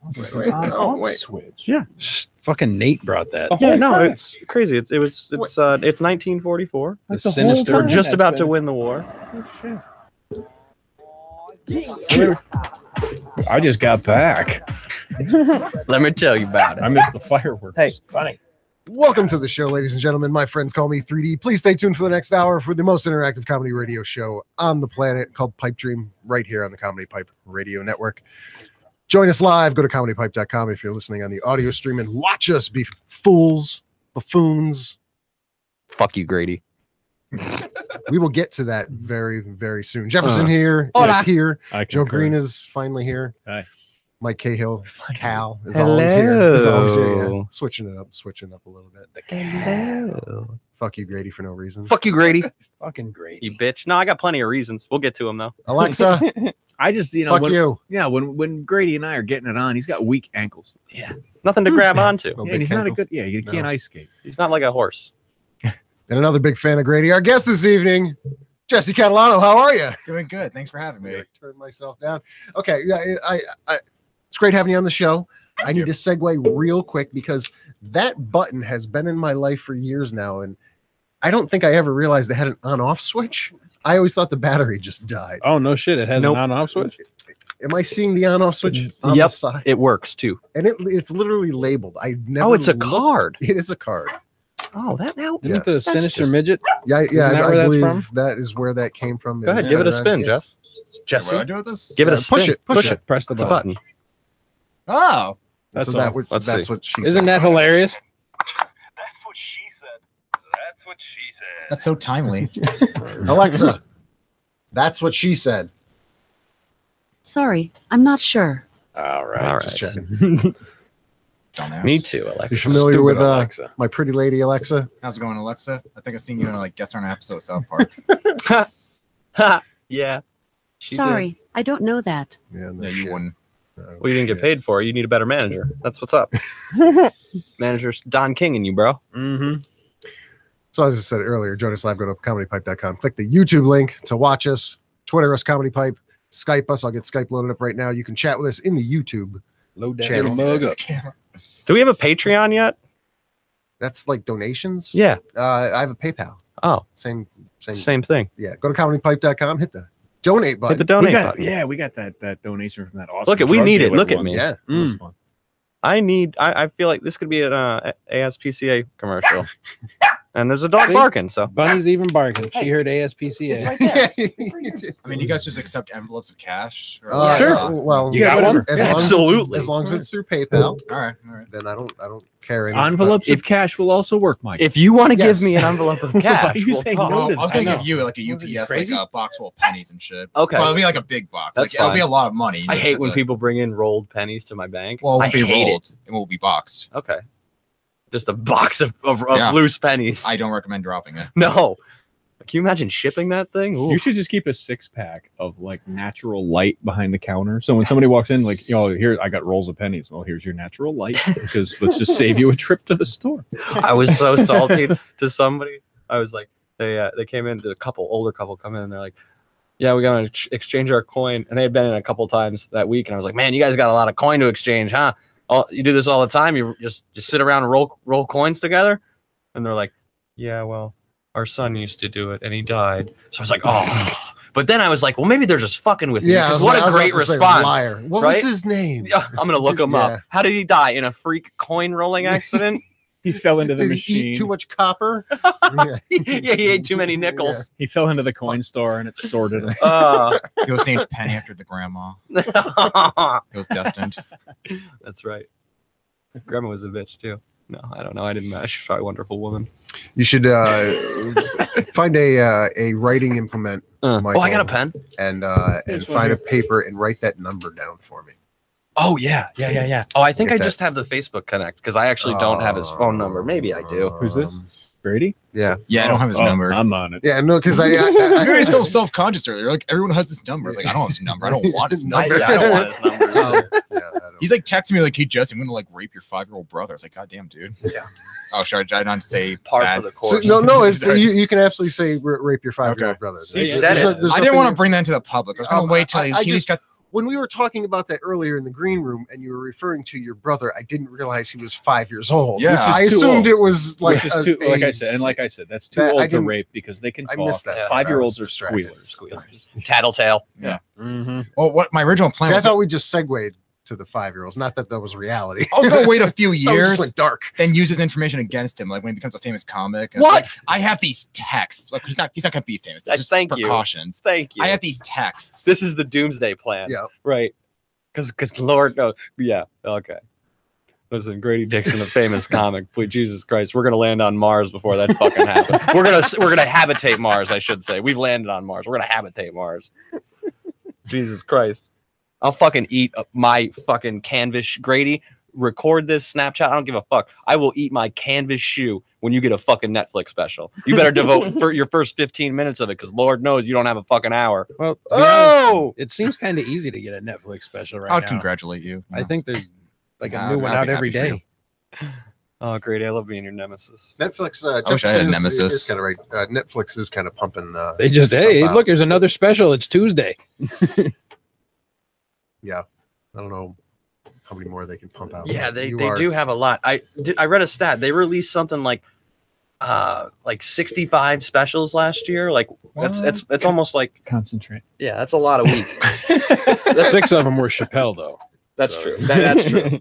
Wait. Switch. Yeah. Fucking Nate brought that. Yeah, no, it's crazy. It's 1944. Like the sinister. We're just about to win the war. Oh, shit. I just got back. Let me tell you about it. I missed the fireworks. Hey, funny. Welcome to the show, ladies and gentlemen. My friends call me 3D. Please stay tuned for the next hour for the most interactive comedy radio show on the planet called Pipedream, right here on the Comedy Pipe Radio Network. Join us live. Go to comedypipe.com if you're listening on the audio stream and watch us be fools, buffoons. Fuck you, Grady. We will get to that very, very soon. Jefferson here is here. Joe Green is finally here. Hi. Mike Cahill, Cal is always here. Is always here. Yeah. Switching it up a little bit. Hello. Fuck you, Grady, for no reason. Fuck you, Grady. Fucking Grady. You bitch. No, I got plenty of reasons. We'll get to them though. Alexa, I just, fuck you. Yeah, when Grady and I are getting it on, he's got weak ankles. Yeah. Nothing to grab onto. No Yeah, big and he's not a ankles. good. Yeah, you can't ice skate. He's not like a horse. And another big fan of Grady. Our guest this evening, Jesse Catalano. How are you? Doing good. Thanks for having me. Turn myself down. Okay, yeah, it's great having you on the show. I need to segue real quick because that button has been in my life for years now, and I don't think I ever realized they had an on-off switch. I always thought the battery just died. Oh, no shit. It has Nope. an on-off switch? Am I seeing the on-off switch on the side? It works too. And it's literally labeled. I never. Oh, it's a looked- card. It is a card. Oh, that now. Isn't the Yes. sinister midget? Yeah, Isn't that I where that's believe from? that is where that came from. Go ahead, give it a spin, Jess. Jesse, What do I do with this? give it a spin. Push it. Push it. Press the It's a button. button. Oh, That's so all. that would, Let's that's see. what she Isn't said. that hilarious? That's what she said. That's what she said. that's so timely. Alexa, that's what she said. Sorry, I'm not sure. All right. All Just right. checking. Dumbass. Me too, You Alexa. familiar Stupid with Alexa. my pretty lady Alexa? How's it going, Alexa? I think I've seen you in like guest on an episode of South Park. Yeah. She Sorry, I don't know that. Yeah, no Yeah, you shit. wouldn't. No Well, you didn't get shit. paid for it. You need a better manager. That's what's up. Manager's Don King and you, bro. Mm-hmm. So as I said earlier, join us live. Go to comedypipe.com. Click the YouTube link to watch us. Twitter us, Comedy Pipe. Skype us. I'll get Skype loaded up right now. You can chat with us in the YouTube. Load that Channel. little mug up. Do we have a Patreon yet? That's like donations. Yeah. I have a PayPal. Oh, Same. same thing. Yeah. Go to comedypipe.com. Hit the donate Hit button. the donate We got, button. yeah, we got that donation from that awesome. Look at- we drug need it. dealer Look at one. me. Yeah. That was Mm. fun. I feel like this could be an ASPCA commercial. And there's a dog See? barking, so. Bunny's even barking. She heard ASPCA. I I mean, you guys just accept envelopes of cash? Or Sure. Well, You got whatever. one? as Yeah, long absolutely. As long as it's through PayPal, All right. then I don't care anymore. Envelopes If- of cash will also work, Mike. If you want to Yes. give me an envelope of Why cash, are you we'll saying talk. no to I was I gonna know. give you like a What is it, UPS, crazy? like a box full of pennies and shit. Okay. Well, it'll be like a big box. That's Like it'll be a fine. lot of money. You I know, hate just when to- people bring in rolled pennies to my bank. Well, it I won't be hate rolled. It won't be boxed. it. Okay. Just a box of Yeah. loose pennies. I don't recommend dropping it. No. Can you imagine shipping that thing? Ooh. You should just keep a 6-pack of like natural light behind the counter. So when somebody walks in, like, here, I got rolls of pennies. Well, here's your natural light because let's just save you a trip to the store. I was so salty to somebody. I was like, they came in, the older couple come in and they're like, yeah, we're going to exchange our coin. And they had been in a couple times that week. And I was like, man, you guys got a lot of coin to exchange, huh? You do this all the time. You just sit around and roll coins together. And they're like, yeah, well, our son used to do it and he died. So I was like, oh. But then I was like, well, maybe they're just fucking with me. Yeah. I 'cause was what like- I a was great about to say response. liar. What right? was his name? Yeah, I'm going to look him Yeah. up. How did he die? In a freak coin rolling accident? He fell into the Did machine. he eat too much copper? Yeah. Yeah, he ate too many nickels. He fell into the coin store and it sorted him. He was named Penny after the grandma. It was destined. That's right. Grandma was a bitch too. No, I don't know. I didn't. She's probably a wonderful woman. You should find a writing implement, Oh, I Michael, got a pen. and Here's one find here. a paper and write that number down for me. Oh yeah. Oh, I think Get I that. just have the Facebook Connect because I actually don't have his phone number. Maybe I do. Who's this? Brady? Yeah. Yeah, I don't have his Oh, number. I'm on it. Yeah, no, because You were so self-conscious earlier. Like everyone has his number. I was like, I don't have his number. I don't want his I number. don't want his number. Yeah, I don't- He's like texting me like, "Hey Jesse, I'm gonna like rape your 5-year-old brother." I was like, "God damn, dude." Yeah. Oh, sorry, I not say Par bad. for the So, course. no, it's you can absolutely say rape your 5-year-old Okay. brother. He said it. There's I didn't nothing- want to bring that into the public. I was gonna wait till I he's just- got. when we were talking about that earlier in the green room, and you were referring to your brother, I didn't realize he was 5 years old. Yeah. Which I Which is too assumed old. it was like Which is too, like I said, that's too that I old to didn't- rape because they can I talk. missed that. Yeah. 5-year-olds I are was distracted. squealers. Tattletale. Yeah. Mm-hmm. Well, what my original plan See, I was, thought we just segued to the 5-year-olds. Not that was reality. I was gonna wait a few That just years, went dark. then use his information against him, like when he becomes a famous comic. And it's What? like, I have these texts. Like he's not gonna be famous. It's just Thank you. precautions. Thank you. I have these texts. This is the doomsday plan. Yeah. Right. Because Lord knows. Yeah. Okay. Listen, Grady Dixon, a famous comic. Please, Jesus Christ, we're gonna land on Mars before that fucking happens. We're gonna habitate Mars, I should say. We've landed on Mars. We're gonna habitate Mars. Jesus Christ. I'll fucking eat my fucking canvas, Grady. Record this Snapchat. I don't give a fuck. I will eat my canvas shoe when you get a fucking Netflix special. You better devote for your first 15 minutes of it, because Lord knows you don't have a fucking hour. Well, to be Oh! honest, it seems kind of easy to get a Netflix special right I would now. congratulate you. I think there's like Yeah, a new I'd one be out happy every for day. you. Oh, Grady, I love being your nemesis. Netflix. I wish I had a nemesis. Is kind of right. Netflix is kind of pumping. They just, stuff hey, out. look, there's another special. It's Tuesday. Yeah, I don't know how many more they can pump out. Yeah, they You are- do have a lot. I read a stat. They released something like 65 specials last year. Like it's almost like, Concentrate. yeah, that's a lot a week. 6 of them were Chappelle, though. That's So- true. That's true.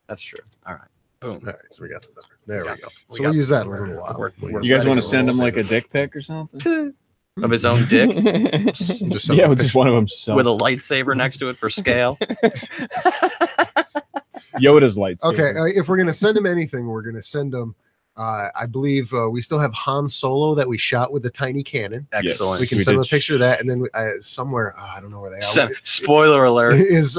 That's true. All right. Boom. All right, so we got the number. There we go. we So got we'll use that in a little while. we're You guys want to Setting send a him little like a dick pic or something? Of his own dick Just send Yeah, him a with just picture. one of them. Self. with a lightsaber next to it for scale. Yoda's lights. Okay, if we're gonna send him anything, we're gonna send him. I believe we still have Han Solo that we shot with the tiny cannon. Excellent. We can We send him a did picture of that, and then somewhere I don't know where they are. Spoiler alert. Is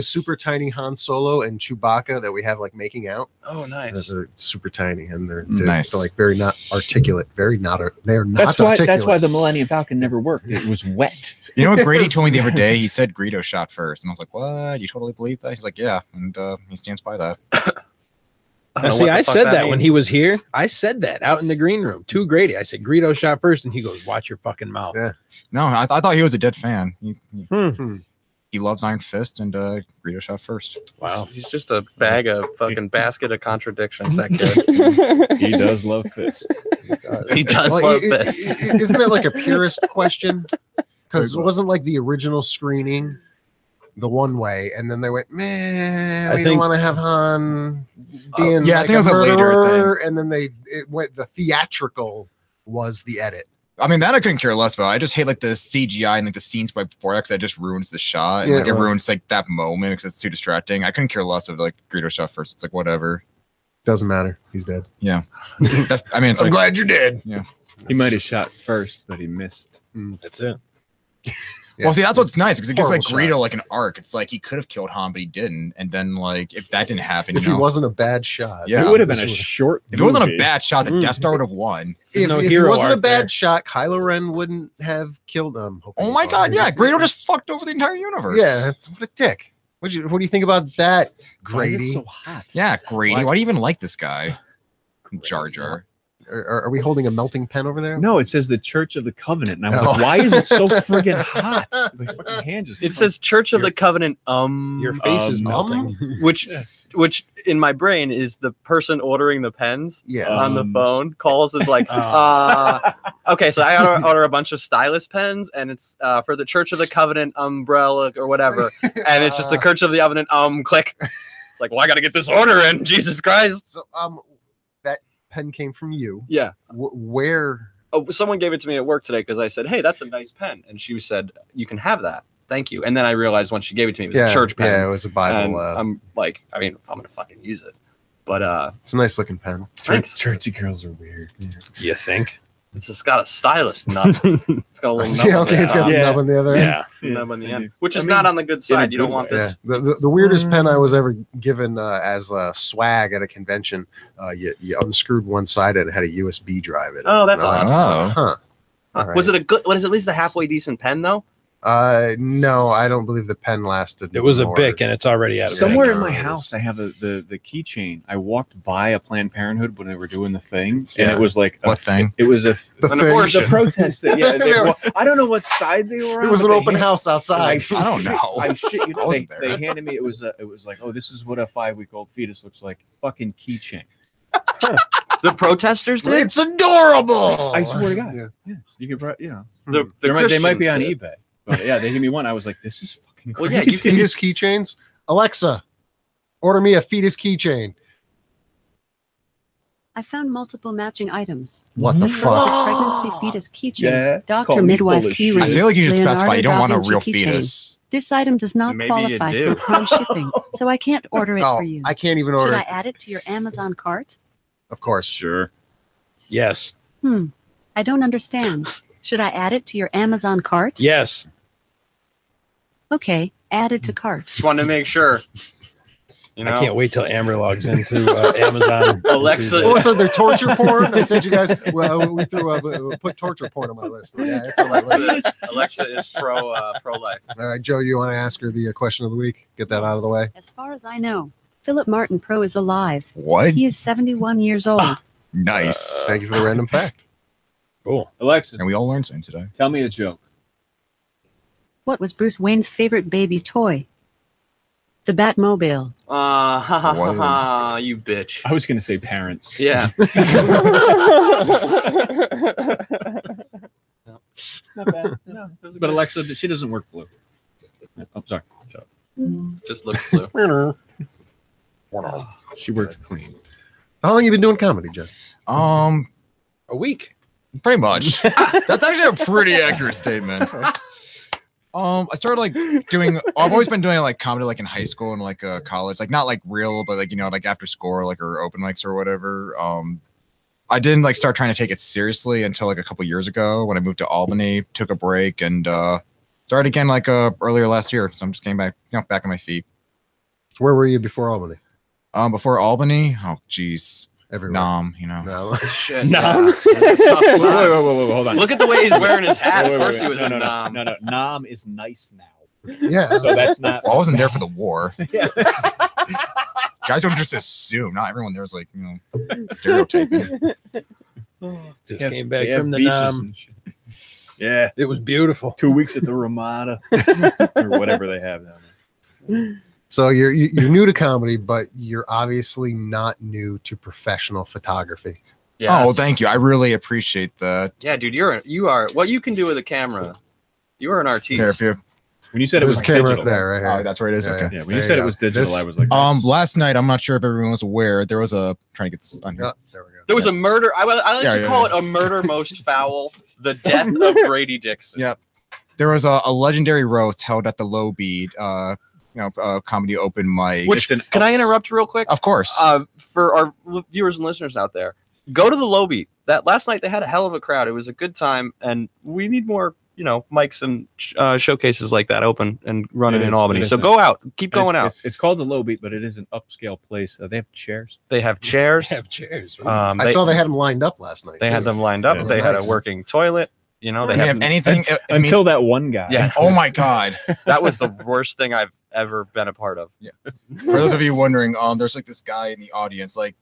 super tiny Han Solo and Chewbacca that we have like making out. Oh, nice. Those are super tiny, and they're Nice. like very not articulate. Very not. They're not That's why. articulate. That's why the Millennium Falcon never worked. It was wet. You know what Grady told me the other day? He said Greedo shot first, and I was like, "What? You totally believe that?" He's like, "Yeah," and he stands by that. I Now, don't know see, what the I fuck said that when means. he was here. I said that out in the green room to Grady. I said, Greedo shot first, and he goes, watch your fucking mouth. Yeah. No, I thought he was a dead fan. Hmm. He loves Iron Fist, and Greedo shot first. Wow. He's just a bag of fucking basket of contradictions. That kid. He does love fist. He does Well, love this. isn't that like a purist question? Because it wasn't like the original screening the one way, and then they went, man, I we don't think- want to have Han being yeah, I like think it was a later murderer, and then it went the theatrical was the edit. I mean, that I couldn't care less about. I just hate like the CGI and like the scenes right before that because that just ruins the shot. And Yeah, like it well- ruins like that moment because it's too distracting. I couldn't care less of like Greedo shot first. It's like whatever. Doesn't matter. He's dead. That's, I mean, it's I'm like glad you're dead. He might have shot first, but he missed. That's it. well, see, that's what's nice because it gives like Horrible shot. Greedo like an arc. It's like he could have killed Han, but he didn't. And then like if that didn't happen, If you he know, wasn't a bad shot, Yeah, it would have been this a was- short. if it wasn't a movie. bad shot, the Death Star would have won. There's If, no if it hero wasn't a arc bad there. shot, Kylo Ren wouldn't have killed him. Oh my God, yeah, Greedo just fucked over the entire universe. Yeah, that's what a dick. What do you think about that, Why is it Grady? so hot? Yeah, Grady. What? Why do you even like this guy? Jar Jar. Are we holding a melting pen over there? No, it says the Church of the Covenant, and I was Oh. like, why is it so friggin' hot? My fucking hand just. It says Church of the Covenant. Your face is melting. Which in my brain is the person ordering the pens Yes. on the phone calls is like, Oh. okay, so I order a bunch of stylus pens, and it's for the Church of the Covenant umbrella or whatever, and it's just the Church of the Covenant click. It's like, well, I got to get this order in. Jesus Christ. So that pen came from you. Yeah. Where? Oh, someone gave it to me at work today because I said, hey, that's a nice pen, and she said, you can have that. Thank you. And then I realized when she gave it to me, it was a church pen. Yeah, it was a And Bible. I'm like, I mean, I'm gonna fucking use it, but It's a nice looking pen. thanks. Churchy girls are weird. You think? It's just got a stylus nut. It's got a little nub. Yeah, on okay, the it's got the Yeah. nub on the other end. nub on the end, Yeah. which is I not mean, on the good side. You don't good want way. this. Yeah, the weirdest pen I was ever given as a swag at a convention. You unscrewed one side and it had a USB drive in it. Oh, that's And I'm odd. like, Oh. huh. All right. Was it a good? What is at least a halfway decent pen though? No, I don't believe the pen lasted. It was a more. Bic, and it's already out of Somewhere date. in my house, I have the keychain. I walked by a Planned Parenthood when they were doing the thing, and Yeah. it was like What thing? It was The An thing. abortion. the protest. That, yeah, I don't know what side they were on. It was but an they open house outside. I don't know. I shit you I know, wasn't they there. handed me. It was like, oh, this is what a 5-week-old fetus looks like. Fucking keychain. The protesters did. It's adorable. I swear to God. Yeah. Yeah, you could, The they might be Christians on did. eBay. But yeah, they gave me one. I was like, this is fucking Well, crazy. yeah, you can- Fetus keychains. Alexa, order me a fetus keychain. I found multiple matching items. What the The first fuck? a pregnancy fetus keychain. Yeah, call Doctor me midwife full of key shit. I feel like you should Leonardo specify you don't da want a Vinci real keychain. fetus. This item does not Maybe you qualify do. for prime shipping, so I can't order it Oh, for you. I can't even Should order. I add it to your Amazon cart? Of course. Sure. Yes. I don't understand. Should I add it to your Amazon cart? Yes. Okay, add it to cart. Just wanted to make sure. You know, I can't wait till Amber logs into Amazon. Alexa- Oh, so they're torture porn. I said you guys. Well, we put torture porn on my list. Yeah, it's on my list. Alexa is pro life. All right, Joe, you want to ask her the question of the week? Get that out of the way. As far as I know, Philip Martin Pro is alive. What? He is 71 years old. Nice. Thank you for the random fact. Cool. Alexa, And we all learned something today. tell me a joke. What was Bruce Wayne's favorite baby toy? The Batmobile. You bitch. I was going to say parents. Yeah. Not bad. No, but Alexa, she doesn't work blue. Oh, sorry. Shut up. Just looks blue. She works clean. How long you been doing comedy, Justin? A week. Pretty much. That's actually a pretty accurate statement. I started like doing. I've always been doing like comedy like in high school and like college, like not like real, but like like after school, like or open mics or whatever. I didn't like start trying to take it seriously until like a couple years ago when I moved to Albany, took a break, and started again like earlier last year. So I'm just getting back, back on my feet. Where were you before Albany? Before Albany, oh geez, Everywhere. Nom, No. Shit. Nom. Yeah. That's a tough Wait, time. hold on. Look at the way he's wearing his hat. Wait, Of wait, course wait. he was no, a no, nom. No, Nom is nice now. Yeah. So that's not. Well, I wasn't there for the war. Yeah. Guys don't just assume. Not everyone there is like stereotyping. Just They came back have from the beaches Nam. and shit. Yeah. It was beautiful. 2 weeks at the Ramada or whatever they have down there. So you're new to comedy, but you're obviously not new to professional photography. Yes. Oh, thank you. I really appreciate that. Yeah, dude, you are what you can do with a camera. You are an artiste. Here, if you, When you said it There's was a camera digital, up there, right here. oh, that's where it is. Yeah, Okay. Yeah, when you There said you it was go. digital, This- I was like, Last night, I'm not sure if everyone was aware, there was a trying to get this on here. Oh, there we go. There was a murder. I like Yeah, to yeah, call yeah. it a murder most foul. The death of Grady Dixon. Yeah. There was a legendary roast held at the Low Beat, comedy open mic. Which can I interrupt real quick? Of course. For our viewers and listeners out there, go to the Low Beat. That last night they had a hell of a crowd. It was a good time, and we need more, mics and showcases like that open and running It in is, Albany. it is So nice. go out, keep going out. It's called the Low Beat, but it is an upscale place. They have chairs. They have chairs. Have chairs. I saw they had them lined up last night. They too. had them lined up. Yeah, They it's had nice. a working toilet. They If have you have anything. it means- Until that one guy. Yeah. oh my God. That was the worst thing I've ever been a part of. For those of you wondering, there's like this guy in the audience, like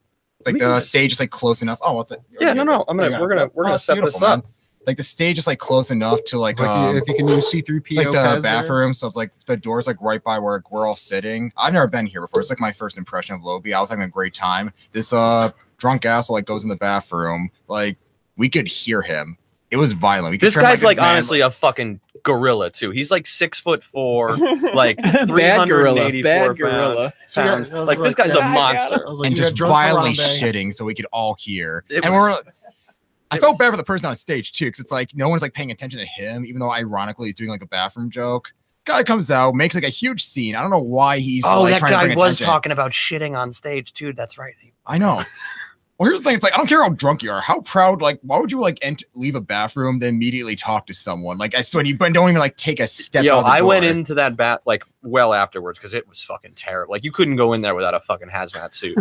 the stage is like close enough. Oh, what the? Yeah, no. We're gonna set this beautiful, up. man. Like the stage is like close enough to like It's like if you can use C3PO like the Kaz there. bathroom, so it's like the door's like right by where we're all sitting. I've never been here before. It's like my first impression of Lobby. I was having a great time. This drunk asshole like goes in the bathroom. Like we could hear him. It was violent. We could This turn, guy's a like man, honestly a fucking gorilla too. He's like 6'4", like Bad 384 Bad gorilla. So, yeah, pounds. I was Like this guy's a yeah, monster. I was like, and you got just drunk violently Harambe. shitting so we could all hear. It And was- I it felt was- bad for the person on stage too, because it's like no one's like paying attention to him, even though ironically he's doing like a bathroom joke. Guy comes out, makes like a huge scene. I don't know why he's Oh, like that trying to guy bring was attention. talking about shitting on stage too. That's right. I know. Well, here's the thing. It's like I don't care how drunk you are. How proud? Like, why would you like leave a bathroom then immediately talk to someone? Like, I swear you don't even like take a step. Yo, out the I went door. into that bat like well afterwards because it was fucking terrible. Like you couldn't go in there without a fucking hazmat suit.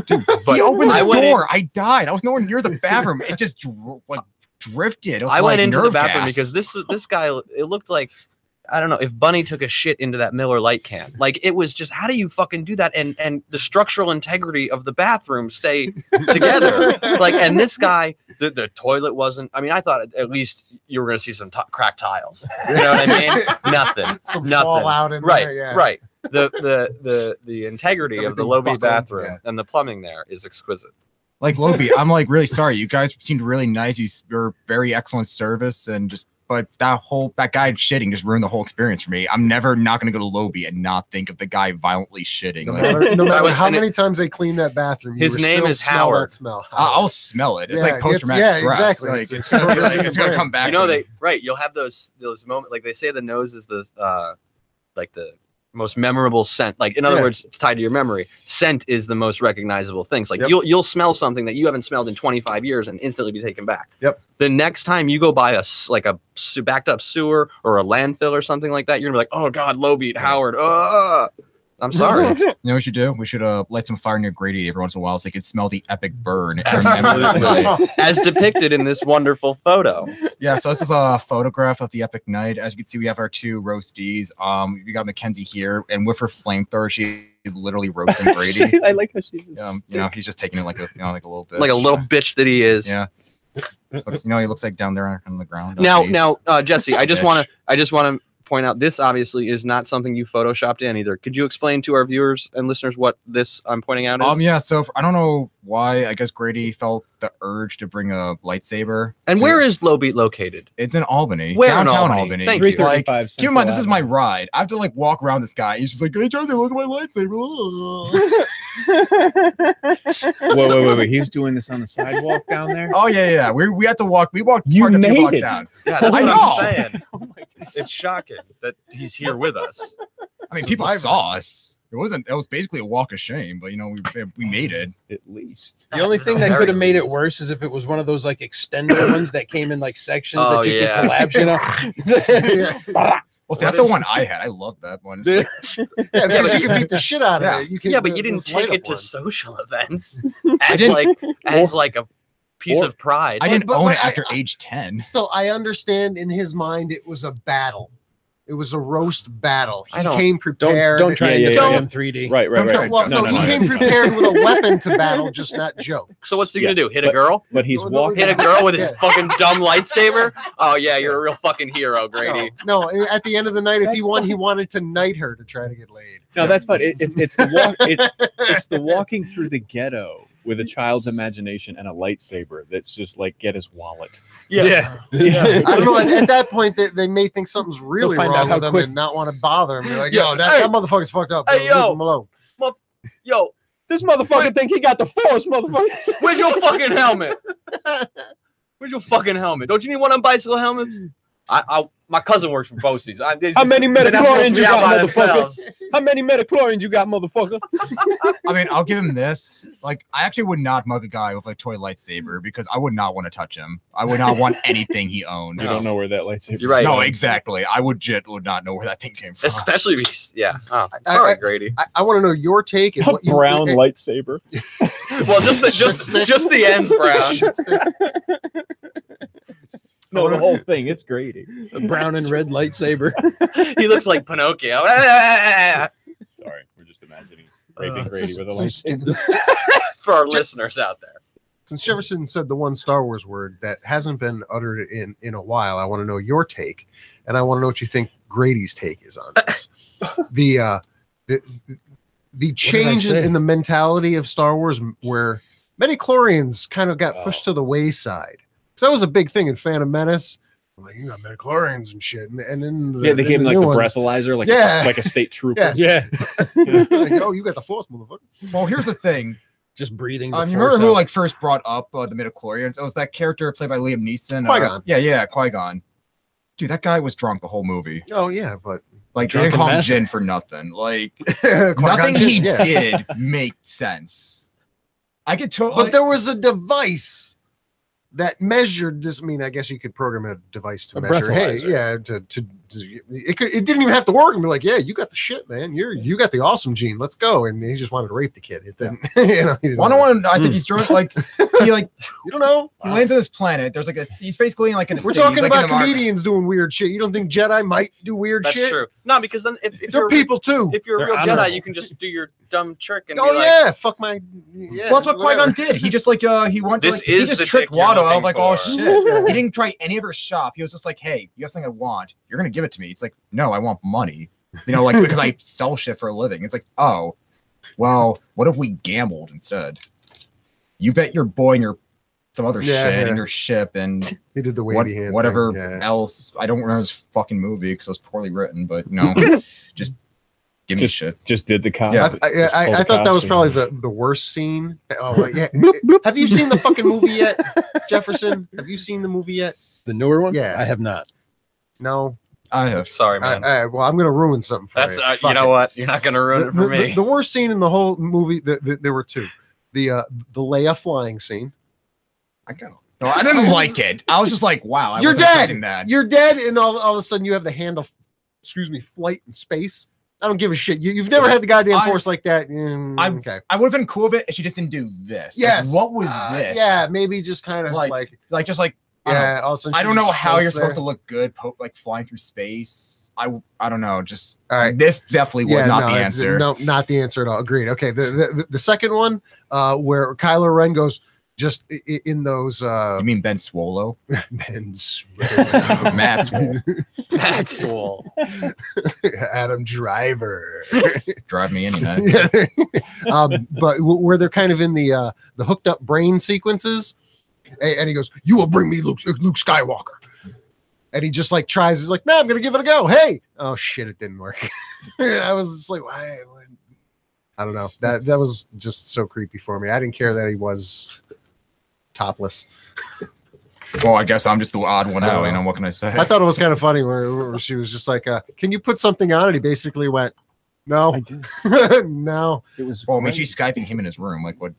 But He opened I the went door. I died. I was nowhere near the bathroom. It just like drifted. It was I went like into the nerve bathroom gas. because this guy. It looked like I don't know if Bunny took a shit into that Miller Lite can. Like it was just, how do you fucking do that? And the structural integrity of the bathroom stay together. Like, and this guy, the toilet wasn't. I mean, I thought at least you were going to see some cracked tiles. You know what I mean? Nothing. Some Nothing. fallout in Right. there. Yeah. Right. The integrity of the Everything Low buckled, Beat bathroom yeah. and the plumbing there is exquisite. Like Lobi, I'm like really sorry. You guys seemed really nice. You're very excellent service, and but that guy shitting just ruined the whole experience for me. I'm never not going to go to Lobi and not think of the guy violently shitting. No Like, matter how many times they clean that bathroom, you His will name still is smell Howard. That smell. I'll smell it. It's Yeah, like post traumatic yeah, stress. exactly. Like, It's it's gonna be like, it's gonna brain. come back. You know, to me. you'll have those moments, like they say the nose is the like the most memorable scent. Like in other Yeah. words, it's tied to your memory. Scent is the most recognizable things. Like Yep. you'll smell something that you haven't smelled in 25 years and instantly be taken back. Yep. The next time you go by a backed up sewer or a landfill or something like that, you're gonna be like, oh God, Low Beat Howard. I'm sorry. You know what you do? We should light some fire near Grady every once in a while so they can smell the epic burn. Absolutely. As depicted in this wonderful photo. Yeah, so this is a photograph of the epic night. As you can see, we have our two roasties. We got Mackenzie here, and with her flamethrower, she is literally roasting Grady. I like how she's. You know, he's just taking it like a little bit. Like a little bitch that he is. Yeah. He looks like down there on the ground. Now, Jesse, I just Bitch. want to point out this obviously is not something you photoshopped in either. Could you explain to our viewers and listeners what this I'm pointing out is? Yeah, so I don't know why. I guess Grady felt the urge to bring a lightsaber. And where is Low Beat located? It's in Albany. Where in downtown Albany? Thank you. Like, 335 keep in mind, this is Central my ride. I have to like walk around this guy. He's just like, hey, Jesse, look at my lightsaber. Wait. He was doing this on the sidewalk down there. Oh yeah. We had to walk. We walked. You quite a few made blocks it. down. Yeah, that's I what know. I'm saying. It's shocking that he's here with us. I mean, people saw us. It was basically a walk of shame, but you know, we made it. At least. The only thing that Very could have made it easy. worse is if it was one of those like extender ones that came in like sections Oh, that you yeah. could collapse, you know. Well, see, that's the one I had. I love that one. It's like, Yeah, because you can beat the shit out of Yeah. it. You can, Yeah, but you didn't those take light-up it to ones. social events I as didn't- like a piece of pride. I didn't but- own but it after age 10. Still, I understand in his mind it was a battle. It was a roast battle. I He don't- came prepared. Don't try Yeah, and yeah, defend yeah. in 3D. Right. Well, no, he came prepared with a weapon to battle, just not jokes. So what's he gonna do? Hit a but- girl? But he's No, no, walking. Hit a girl with his Yeah. fucking dumb lightsaber? Oh yeah, you're a real fucking hero, Grady. No, at the end of the night, if he That's won, fine. he wanted to knight her to try to get laid. No, that's fine. It's the walk. It's the walking through the ghetto with a child's imagination and a lightsaber. That's just like get his wallet. Yeah. I don't know. At that point, they may think something's really find wrong out how with him quick- and not want to bother him. They're like, Yeah, yo, that, hey. that motherfucker's fucked up. Hey, Bro. yo. Leave him alone. Yo, This motherfucker think he got the force, motherfucker. where's your fucking helmet? Where's your fucking helmet? Don't you need one of them bicycle helmets? My cousin works for Bosie's. How many metachlorians you got, motherfucker? themselves. How many metachlorians you got, motherfucker? I mean, I'll give him this. Like, I actually would not mug a guy with a toy lightsaber because I would not want to touch him. I would not want anything he owns. You don't know where that lightsaber. You're right. No, exactly. I would not know where that thing came from. Especially because, yeah. Oh, sorry, Grady. I want to know your take. And A what you, brown lightsaber. Well, just the ends, brown. No, the whole thing. It's Grady. A brown and red lightsaber. He looks like Pinocchio. Sorry, we're just imagining raping Grady with a lightsaber. For our listeners out there. Since Jefferson said the one Star Wars word that hasn't been uttered in a while, I want to know your take, and I want to know what you think Grady's take is on this. The change say? in the mentality of Star Wars, where midichlorians kind of got pushed to the wayside. Because that was a big thing in Phantom Menace. I'm like, you got midichlorians and shit, and then Yeah, they gave him like new the ones, breathalyzer, like Yeah. like a state trooper. Yeah. Yeah. like, oh, you got the Force, motherfucker. Well, here's the thing. Just breathing. You remember who like first brought up the midichlorians? It was that character played by Liam Neeson. Qui-Gon. Yeah, Qui-Gon. Dude, that guy was drunk the whole movie. Oh yeah, but Like, they Drunken didn't call him master. Jin for nothing. Like, Qui-Gon nothing he yeah. did made sense. I could totally. But there was a device that measured this. I mean, I guess you could program a device to A measure. Hey, breathalyzer. yeah, it didn't even have to work and be like, yeah, you got the shit, man. You got the awesome gene. Let's go. And he just wanted to rape the kid. It didn't, you know. He didn't One, I think he's drunk. Like he like you don't know. he lands on this planet. There's like he's basically like in a We're city. talking He's, like, about comedians doing weird shit. You don't think Jedi might do weird That's shit? true. No, because then if They're you're people too. if you're a They're real honorable. Jedi, you can just do your dumb trick and Oh be like, yeah, fuck my. Yeah, Well, that's what whatever. Qui-Gon did. He just like he wanted to, This like, he is just the tricked dick you're Watto out looking of like, oh for. shit. Yeah. He didn't try any of her shop. He was just like, hey, you have something I want. You're gonna give it to me. It's like, no, I want money. You know, like because I sell shit for a living. It's like, oh, well, what if we gambled instead? You bet your boy and your some other Yeah, shit yeah. and your ship and He did the wavy hand. whatever thing, yeah. else. I don't remember his fucking movie because it was poorly written, but no, just give me shit. Just did the cop. Yeah. I thought that was probably the worst scene. Oh yeah. Have you seen the fucking movie yet, Jefferson? Have you seen the movie yet? The newer one? Yeah. I have not. No. I have. sorry, man. Well, I'm gonna ruin something for That's you. you Fuck know it. what? You're not gonna ruin it for me. The worst scene in the whole movie. There were two. The Leia flying scene. I kind of. No, I didn't like it. I was just like, wow. I You're wasn't expecting dead. that. You're dead, and all of a sudden you have the hand of, flight in space. I don't give a shit. You've never had the goddamn force like that. Okay. I would have been cool with it if she just didn't do this. Yes. Like, what was this? Yeah, maybe just kind of like Just like yeah. All of a sudden I she don't know just how you're floats supposed there. to look good, like flying through space. I don't know. Just All right. This definitely was not the it's- answer. No, not the answer at all. Agreed. Okay. The second one, where Kylo Ren goes just in those You mean Ben Swallow? men's Matt Swole. That's cool. Adam Driver. Drive me any night. But where they're kind of in the hooked up brain sequences, and he goes, "You will bring me Luke Skywalker," and he just like tries. He's like, "No, I'm gonna give it a go." Hey, oh shit, it didn't work. I was just like, why? I don't know. That was just so creepy for me. I didn't care that he was topless. Well, I guess I'm just the odd one out. You know, what can I say? I thought it was kind of funny where she was just like, "Can you put something on?" And he basically went, "No, I did. no." It was. Well, I mean, she's Skyping him in his room. Like, what?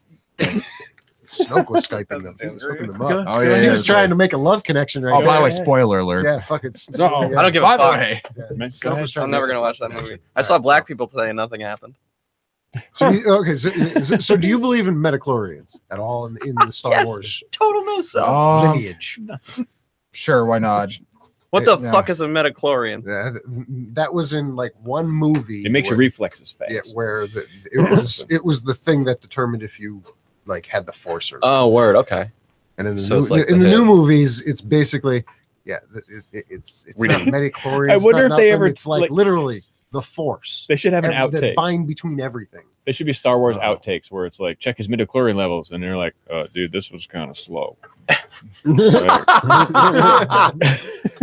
Snoke was skyping them. He was hooking them up. Oh, yeah. He was trying to make a love connection right Oh, by the now. way, spoiler alert. Yeah, fuck it. No, I don't give a By the fuck. way, Snoke was trying I'm to never make gonna a watch love that movie. connection. I saw black people today and nothing happened. So, so do you believe in midichlorians at all in the Star Yes. Wars Total no so. lineage? Sure, why not? What the yeah. fuck is a metachlorian? That was in like one movie. It makes your where- reflexes fast. Yeah, where it was the thing that determined if you like had the force or not. Oh, word. Okay. And in the so new, it's like in the the new hit. movies, it's basically it's We not didn't- midichlorians. I it's wonder not if they nothing, ever, It's like like- literally the force. They should have an And that outtake. bind between everything. There should be Star Wars Oh. outtakes where it's like, check his midichlorian levels, and they're like, dude, this was kind of slow.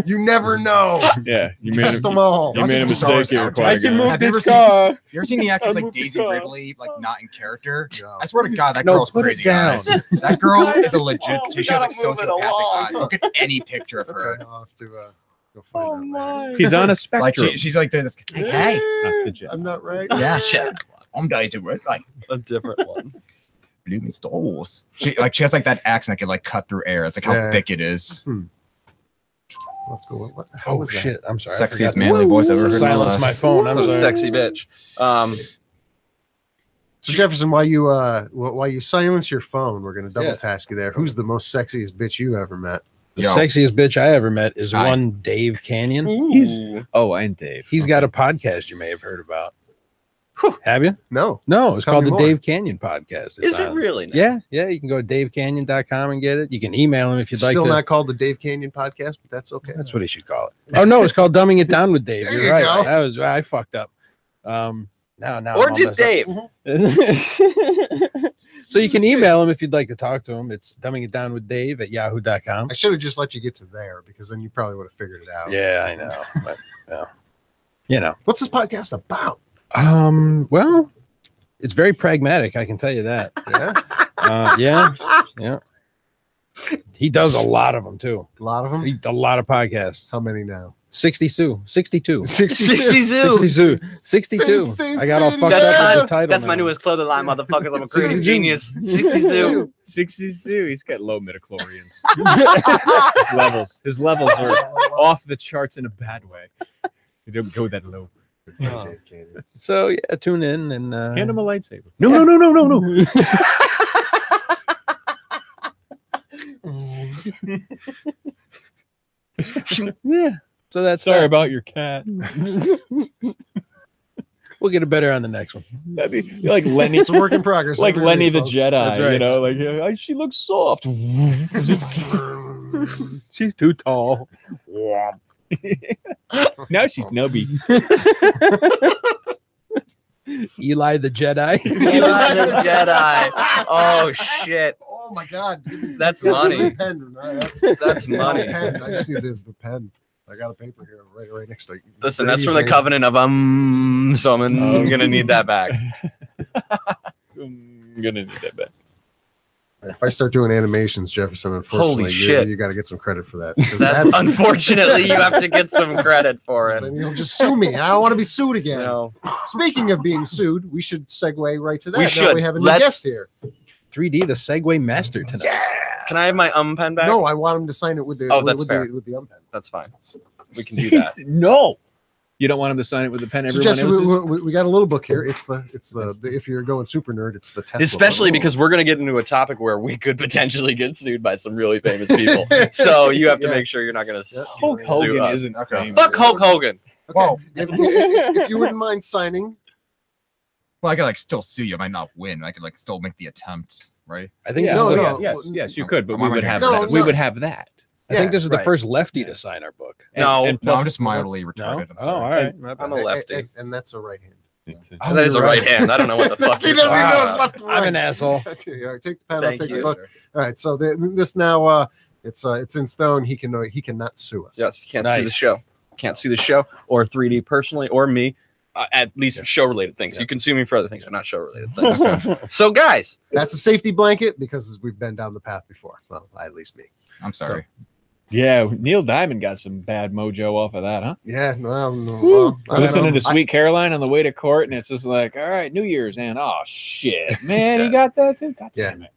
You never know. Yeah, you made Test a, them all. you made a Star Wars mistake here. outtakes. I Qui-Gon. Have you ever car. You ever seen the actress I'll like move the Daisy car. Ridley, like not in character? No. I swear to God, that No, girl's put it crazy down. eyes. That girl is a legit. Oh, we She has like gotta move it sociopathic along. eyes. Look at any picture of her. Okay, I'll have to go find that later. He's on a spectrum. Like she's like this. Hey, Not the jet. I'm not right. yeah, I'm Daisy Ridley. A different one. Believe me, Star Wars. She has like that accent that can like cut through air. It's like how Yeah. thick it is. I'll have to go, what the hell Oh was that? shit! I'm sorry. I Sexiest forgot to manly voice I've ever heard. in my Silence life. my phone. I'm So sorry. sexy bitch. So Jefferson, while you silence your phone, we're gonna double Yeah. task you there. Who's the most sexiest bitch you ever met? The Yo. sexiest bitch I ever met is Hi. one Dave Canyon. Oh, and Dave. He's got a podcast you may have heard about. Have you? No. No, it's Tell called me the more. Dave Canyon Podcast. It's Is it on- really? Now? Yeah, yeah. You can go to davecanyon.com and get it. You can email him if you'd like Still to. not called the Dave Canyon podcast, but that's okay. That's what he should call it. Oh no, it's called Dumbing It Down with Dave. There You're you right. go. I fucked up. Now Or I'm all did messed up. Dave? So you can email him if you'd like to talk to him. It's dumbingitdownwithdave at yahoo.com. I should have just let you get to there because then you probably would have figured it out. Yeah, I know. But, you know. What's this podcast about? Well, it's very pragmatic, I can tell you that. Yeah, Yeah. He does a lot of them too. a lot of them. A lot of podcasts. How many now? 62. 62. 62. 62. I got all fucked That's up my, with the title. that's my now. newest clothing line, motherfuckers. I'm a crazy 62. genius. 62. 62. He's got low midichlorians. His levels are off the charts in a bad way. They don't go that low. So yeah, tune in and Hand him a lightsaber. No. yeah. So that's Sorry that. about your cat. We'll get it better on the next one. That'd be like Lenny. It's a work in progress. Like every Lenny day, the folks. Jedi, That's right. you know, like she looks soft. She's too tall. Now she's nubby. Eli the Jedi. Eli the Jedi. Oh shit. Oh my god. That's Yeah, money. Pen. That's money. Pen. I just need the pen. I got a paper here right next to it. Listen, that's Brady's from the name. covenant of so I'm gonna need that back. I'm gonna need that back. If I start doing animations, Jefferson, unfortunately, Holy shit. you got to get some credit for that. 'cause That's unfortunately you have to get some credit for it. Then he'll just sue me. I don't want to be sued again. No. Speaking of being sued, we should segue right to that. We Now should. we have a new Let's- guest here. 3D, the Segway master tonight. Can I have my pen back? No, I want him to sign it with the Oh, that's with fair. the pen. That's fine. We can do that. No. You don't want him to sign it with the pen So everyone Jesse, else. we got a little book here. It's the if you're going super nerd, it's the Tesla Especially book. because we're going to get into a topic where we could potentially get sued by some really famous people. So you have to Yeah. make sure you're not going to Yeah. Hulk sue Hogan us. isn't Okay. famous. Fuck Hulk Hogan. Okay. Whoa. If you wouldn't mind signing, Well, I could like still sue you. I might not win. I could like still make the attempt, right? I think Yeah, this is the- no. yes, you could, but Why we am I would doing have this? that. We No. would have that. I think Yeah, this is the right. first lefty to sign our book. No. And No, I'm plus- just mildly No? retarded. I'm Oh, sorry. all right. I'm a lefty. and that's a right hand. Oh, That is a you're right hand. I don't know what the fuck he you're doesn't even talking know it's about. left and I'm right. an asshole. All right, take the pen. I'll Thank take you. the book. All right, so this now it's in stone. He cannot sue us. Yes, can't Nice. see the show. Can't see the show or 3D personally or me. At least show related things. Yeah. You can sue me for other things, but not show related things. So, guys, That's a safety blanket because we've been down the path before. Well, at least me. I'm sorry. Yeah, Neil Diamond got some bad mojo off of that, huh? Yeah, well, no, I don't Listening know. to Sweet Caroline on the way to court, and it's just like, all right, New Year's, and oh shit, man, he got that too. God damn it,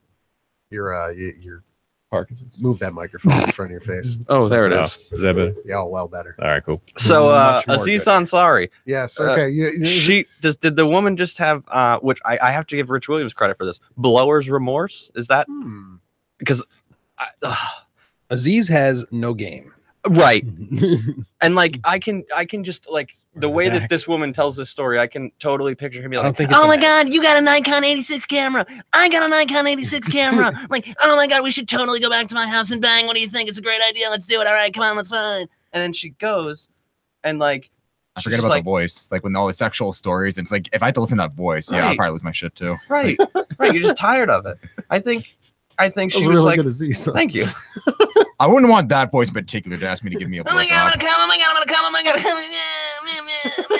You're Parkinson's. move that microphone in front of your face. oh, there it Oh, is. is that better? Yeah, well better. All right, cool. So, Much more Aziz good. Ansari, Yes. Okay. did the woman just have, which I have to give Rich Williams credit for this, blower's remorse? Is that because, Aziz has no game. right? And like, I can just like the way that Zach. this woman tells this story, I can totally picture him being I don't like, think it's "Oh my an god, you got a Nikon 86 camera. I got a Nikon 86 camera. Like, oh my god, we should totally go back to my house and bang. What do you think? It's a great idea. Let's do it. All right, come on, let's fine." And then she goes, and like, I she's forget just about like, the voice. Like when all the sexual stories, it's like if I had to listen to that voice, yeah, I'll Right. probably lose my shit too. right, right. You're just tired of it. I think she was really like, good Aziz. "Thank you." I wouldn't want that voice in particular to ask me to give me a Oh my god, I'm blowjob. gonna come. Oh my god, I'm gonna come. Oh my god, I'm gonna come.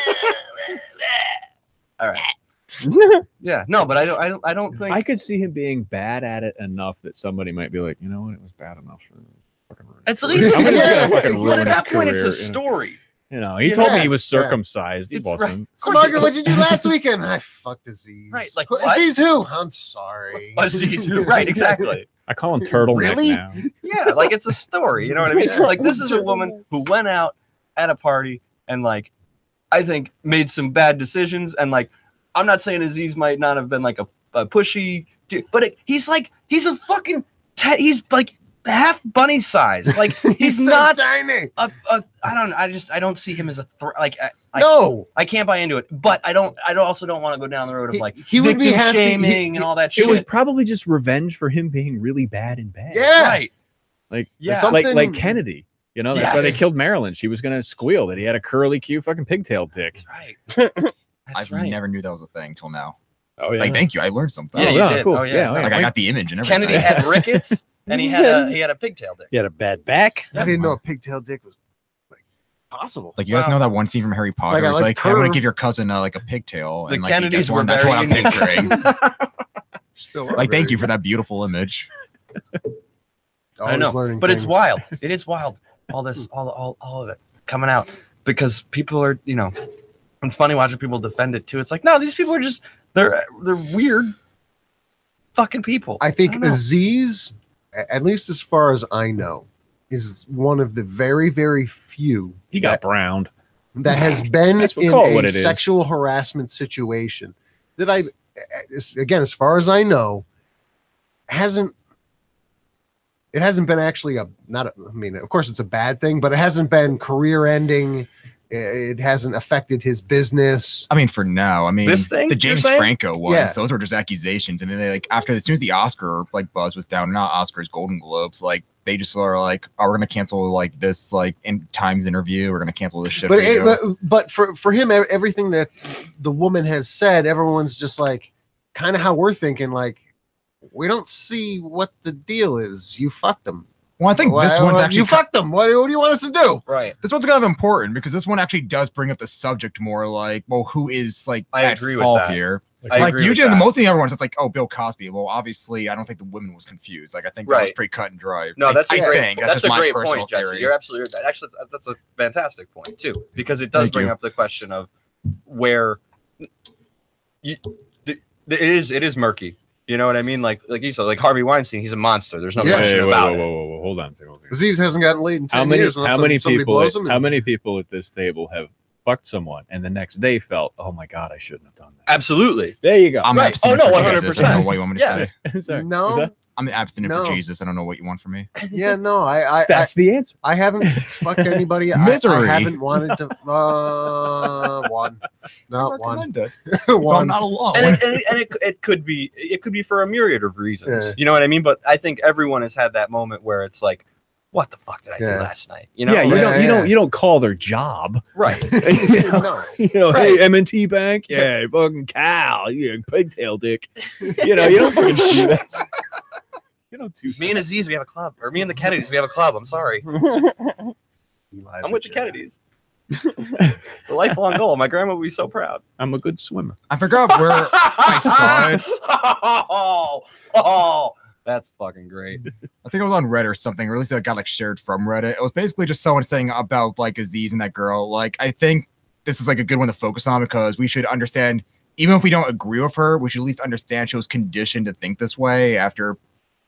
All right. Yeah, no, but I don't think. I could see him being bad at it enough that somebody might be like, you know what, it was bad enough. For fucking ruin it." It's at least I'm just yeah, gonna fucking but ruin at his that point, it's a career, you know? story. You know, he told me Yeah, he was yeah. circumcised. He It's wasn't. So Margaret, what'd you do last weekend? I fucked Aziz. Right, like, Who- what? Aziz who? I'm sorry. Aziz, right? Exactly. I call him turtleneck Really? now. Yeah, like it's a story. You know what I mean? Like this is a woman who went out at a party and like I think made some bad decisions. And like I'm not saying Aziz might not have been like a pushy dude, but he's a fucking he's like half bunny size. Like he's so not tiny. I don't see him as a No. I can't buy into it. But I also don't want to go down the road of like He would be victim happy- shaming and all that shit. It was probably just revenge for him being really bad in bed. Yeah. right. Like, Yeah. Something- like Kennedy. You know, that's why they Yes. killed Marilyn. She was gonna squeal that he had a curly Q fucking pigtail dick. That's right. That's I right. never knew that was a thing till now. Oh yeah. Like, thank you. I learned something. Yeah, Oh, you yeah, did. cool. Oh, yeah. Yeah, Like I got the image and everything. Kennedy had rickets and he had a pigtail dick. You had a bad back. I didn't know a pigtail dick was like possible. Like you guys Wow. know that one scene from Harry Potter? Like, I It's like like, I'm gonna curve. give your cousin like a pigtail. The and like, Kennedys he gets were one. That's very what I'm unique. picturing. Still are Like, thank very- you for that beautiful image. I always know, learning but it's things. wild. It is wild. All this, all of it. coming out because people are, it's funny watching people defend it too. It's like, no, these people are just they're weird fucking people. I think don't know. Aziz, at least as far as I know, is one of the very, very few He got browned. that has been That's what- in call it what a it is. sexual harassment situation that again, as far as I know, it hasn't been actually I mean, of course it's a bad thing, but it hasn't been career ending. It hasn't affected his business. I mean, for now, I mean, This thing, the you're James saying? Franco ones, Yeah. those were just accusations. And then they as soon as the Oscar buzz was down, not Oscars, Golden Globes, they just are like, oh, we're gonna cancel this in Times interview. We're gonna cancel this shit. But for him, everything that the woman has said, everyone's just like, kind of how we're thinking. Like, we don't see what the deal is. You fucked them. Well, I think this one's actually you fucked them. What do you want us to do? Right. This one's kind of important because this one actually does bring up the subject more. Like, well, who is I at agree with fault that. here? I Like agree with usually, the that. most of the other ones, it's like, oh, Bill Cosby. Well, obviously, I don't think the woman was confused. Like, I think that was Right. pretty cut and dry. No, that's I a great. think. That's just a my great personal point, Jesse. theory. You're absolutely right. Actually, that's a fantastic point too, because it does Thank bring you. up the question of where it is murky. You know what I mean? Like you said, like Harvey Weinstein, he's a monster. There's no Yeah. question about it. Whoa. Hold on a second. Aziz hasn't gotten laid in 10 How many years. unless somebody blows him. how many people at this table have fucked someone and the next day felt, oh my God, I shouldn't have done that? Absolutely. There you go. I'm Right. abstinent Oh, no, for Jesus. I don't know what you want me to Yeah. say. Sorry. No. Is that- I'm abstinent No. for Jesus. I don't know what you want from me. Yeah, no, I That's the answer. I haven't fucked anybody. Misery. I haven't wanted to. One, not one. So I'm One. not alone. And it could be for a myriad of reasons. Yeah. You know what I mean? But I think everyone has had that moment where it's like, what the fuck did I do Yeah. last night? You know? Yeah, Yeah. you don't call their job. Right. No. Right. Hey, M&T Bank, yeah, fucking Cal, yeah, pigtail dick. You don't fucking do that. You don't do Me and Aziz, we have a club. Or me and the Kennedys, we have a club. I'm sorry. I'm with the Kennedys. It's a lifelong goal. My grandma would be so proud. I'm a good swimmer. I forgot where I saw it. Oh, that's fucking great. I think it was on Reddit or something, or at least it got shared from Reddit. It was basically just someone saying about Aziz and that girl. I think this is a good one to focus on because we should understand, even if we don't agree with her, we should at least understand she was conditioned to think this way after.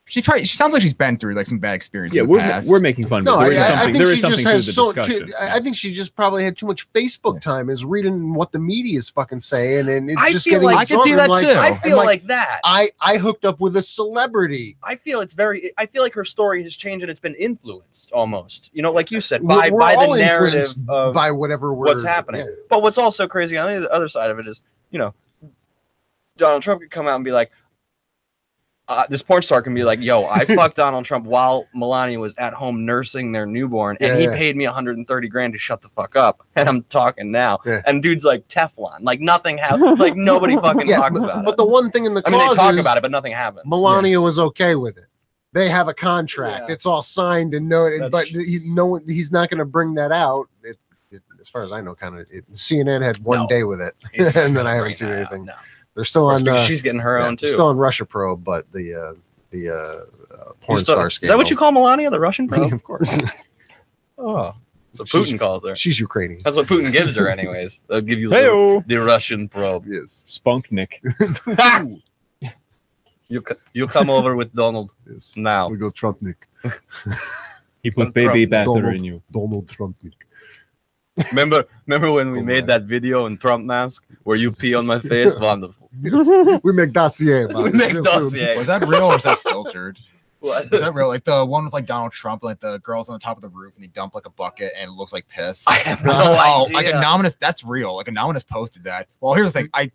She sounds like she's been through some bad experiences. Yeah, in the past. we're making fun, No, but there is I something. think There she is something just to has the discussion. I think she just probably had too much Facebook time, is reading what the media is fucking saying, and it's I just feel getting. like- I can see that like, too. I feel and, like that. I hooked up with a celebrity. I feel like her story has changed and it's been influenced almost. Like you said, We're by all the narrative influenced of by whatever what's happening. But what's also crazy on the other side of it is, Donald Trump could come out and be like, this porn star can be like, yo, I fucked Donald Trump while Melania was at home nursing their newborn, and he paid me 130 grand to shut the fuck up, and I'm talking now. Yeah. And dude's like Teflon, nothing happened, nobody fucking talks about but it. the one thing in the I mean, they clause talk is about it, but nothing happens. Melania was okay with it. They have a contract. Yeah. It's all signed and noted, but he's not going to bring that out. As far as I know, CNN had one No. day with it, and then I haven't seen anything. No. They're still That's on. because she's getting her own too. Still on Russia Probe, but the porn star Is that what you call Melania, the Russian call? pro? Of course, Oh, that's what Putin calls her. she's Ukrainian. That's what Putin gives her, anyways. They'll give you Heyo. the Russian probe. Yes, Spunknik. You come over with Donald yes. now. We go Trumpnik. He put Trump. baby batter Donald. in you. Donald Trumpnik. Remember when we Oh, made my. that video in Trump mask where you pee on my face? Wonderful. We make dossier. About We it make real soon. dossier. Was that real or was that filtered? What? Is that real? The one with Donald Trump, the girls on the top of the roof and they dump a bucket and it looks like piss. I have no Oh, idea. Anonymous, that's real. Anonymous posted that. Well, here's the thing.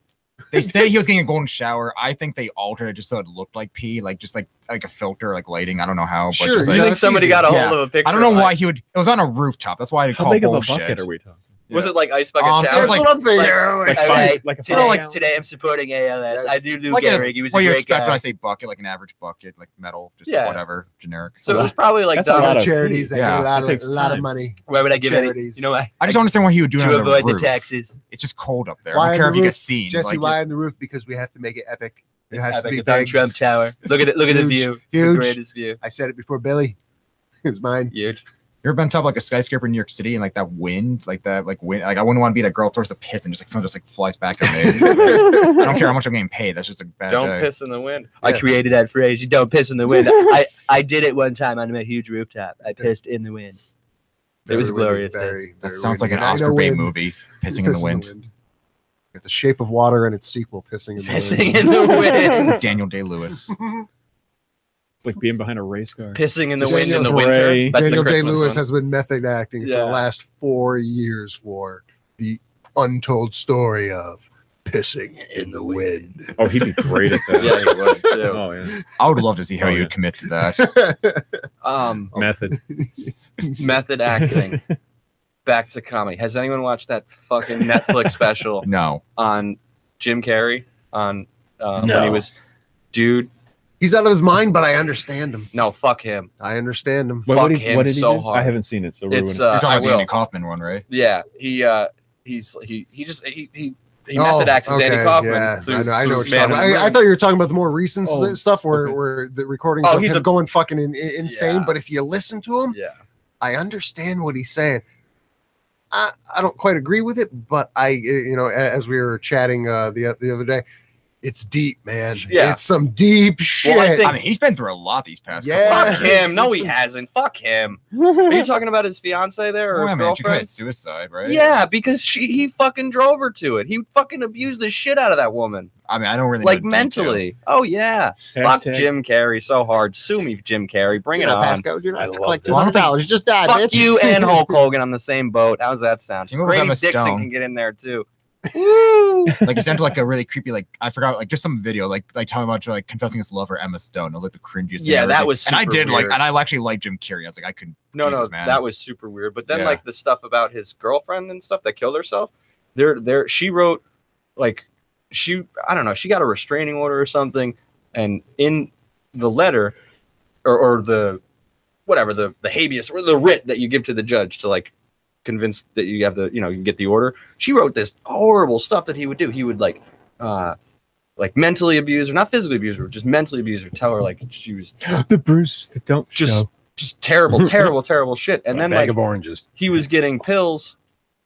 They say he was getting a golden shower. I think they altered it just so it looked like pee, like a filter, lighting. I don't know how. But Sure, just You yeah, think it's somebody easy. got a hold Yeah. of a picture? I don't know of, why he would. It was on a rooftop. That's why I How call big of a bullshit. bucket are we talking? Was it like ice bucket It challenge? was That's like- what I'm thinking. Like All five, right, like a today I'm supporting ALS. Yes. I do like Gary. He was what a you great expect guy. when I say bucket, like an average bucket, like metal, just Yeah. whatever, generic. So it was probably like That's a lot Donald. of charities. They Yeah, get it a takes lot of time. money. Why would I give any? Charities. You know, I just don't understand why he would do it to on avoid the the roof. taxes. It's just cold up there. Why I don't on care the if you roof? get seen. Jesse, like, why on the roof? Because we have to make it epic. It has to be It's on big. Trump Tower. Look at it. Look at the Huge. view. It's the Huge. greatest view. I said it before, Billy. It was mine. Huge. You ever been on top of like a skyscraper in New York City and like that wind, like I wouldn't want to be that girl throws the piss and just like someone just like flies back at me. I don't care how much I'm getting paid. That's just a bad Don't day. piss in the wind. I created that phrase. You don't piss in the wind. I did it one time on a huge rooftop. I pissed in the wind. It was glorious. That sounds like an Oscar bait movie. Pissing in the wind. The Shape of Water and its sequel, Pissing in the Wind. Pissing in the wind. Daniel Day-Lewis. Like being behind a race car. Pissing in the wind Daniel in the winter. That's Daniel the Christmas Day-Lewis one. has been method acting for the last 4 years for the untold story of Pissing in the Wind. Oh, he'd be great at that. Yeah, he would too. Oh yeah. I would love to see how you commit to that. Method. Method acting. Back to comedy. Has anyone watched that fucking Netflix special No. on Jim Carrey on when No. he was dude? He's out of his mind, but I understand him. No, fuck him. I understand him. Fuck him did he so do? hard. I haven't seen it, so ruin It's it. You're I talking about the will. Andy Kaufman one, right? Yeah, he method acts as Andy Kaufman. Yeah, through- I know what through you're Man talking in about. the I thought you were talking about the more recent Oh, stuff where, okay. where the recordings Oh, of he's him a- going fucking insane. Yeah. But if you listen to him, Yeah. I understand what he's saying. I don't quite agree with it, but as we were chatting the other day, it's deep, man. Yeah. It's some deep shit. Well, I think- I mean, he's been through a lot these past Yeah. couple Fuck of years. him. No, he Some- hasn't. Fuck him. Are you talking about his fiance there or Well, his I mean, she girlfriend? committed suicide, right? Yeah, because he fucking drove her to it. He fucking abused the shit out of that woman. I mean, I don't really Like know the detail. mentally. Oh yeah. Fuck Hashtag- Jim Carrey so hard. Sue me, Jim Carrey. Bring it on. Pascal, you're I not love like this. $200. You just died, Fuck bitch. you and Hulk Hogan on the same boat. How's that sound? Team up with Grady Emma Dixon Stone. can get in there too. Woo! Like he sent like a really creepy, like I forgot, like just some video, like talking about like confessing his love for Emma Stone. It was like the cringiest thing. Yeah, I ever that seen. was and I super did weird. and I actually liked Jim Carrey. I was like, I couldn't. No, Jesus, no, man. that was super weird. But then Yeah. like the stuff about his girlfriend and stuff that killed herself, she wrote like I don't know, she got a restraining order or something, and in the letter or the whatever, the habeas or the writ that you give to the judge to like convince that you have you can get the order. She wrote this horrible stuff that he would do. He would like mentally abuse her, not physically abuse her, just mentally abuse her, tell her like she was the bruises that don't just show. terrible, terrible shit. And then bag like of oranges. he was getting pills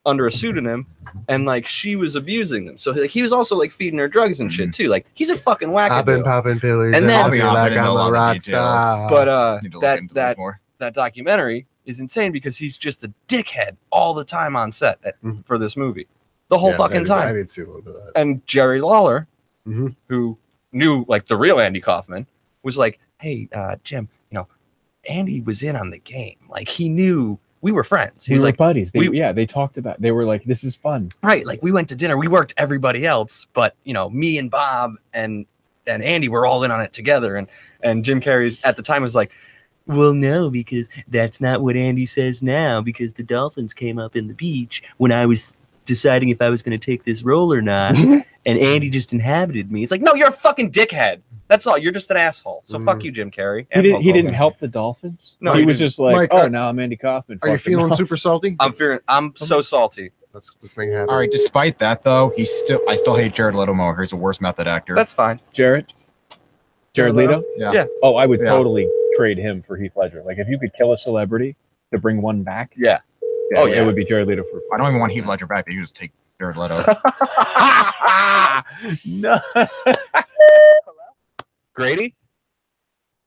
under a pseudonym, and like she was abusing them. So like he was also like feeding her drugs and shit too. Like he's a fucking I've been wackadoo. popping pillies. And then- I'll be I feel honest, I like didn't know I'm a lot a of the rock details. star. But Need to look into this more. that documentary is insane because he's just a dickhead all the time on set Mhm. for this movie, the whole fucking I time. did see a little bit of that. And Jerry Lawler, Mhm. who knew like the real Andy Kaufman, was like, "Hey, Jim, Andy was in on the game. Like he knew we were friends. He We was were like, buddies. They talked about. They were like, "This is fun." right, like we went to dinner. We worked everybody else, but me and Bob and Andy were all in on it together." And Jim Carrey's at the time was like, "Well, no, because that's not what Andy says now. Because the dolphins came up in the beach when I was deciding if I was going to take this role or not, and Andy just inhabited me." It's like, no, you're a fucking dickhead. That's all. You're just an asshole. So fuck you, Jim Carrey. He And Hulk didn't Hogan. help the Dolphins. No, he he was didn't. just like, Mike, "Oh, now I'm Andy Kaufman." Are you Fuck him feeling off." super salty? I'm so salty. Let's make it happen. All right. Despite that, though, I still hate Jared Leto more. He's a worse method actor. That's fine. Jared Leto? yeah. Yeah. Oh, I would Yeah. totally trade him for Heath Ledger. Like if you could kill a celebrity to bring one back, Yeah. oh yeah. it would be Jared Leto for. I don't even want Heath Ledger back. They just take Jared Leto. No. Grady?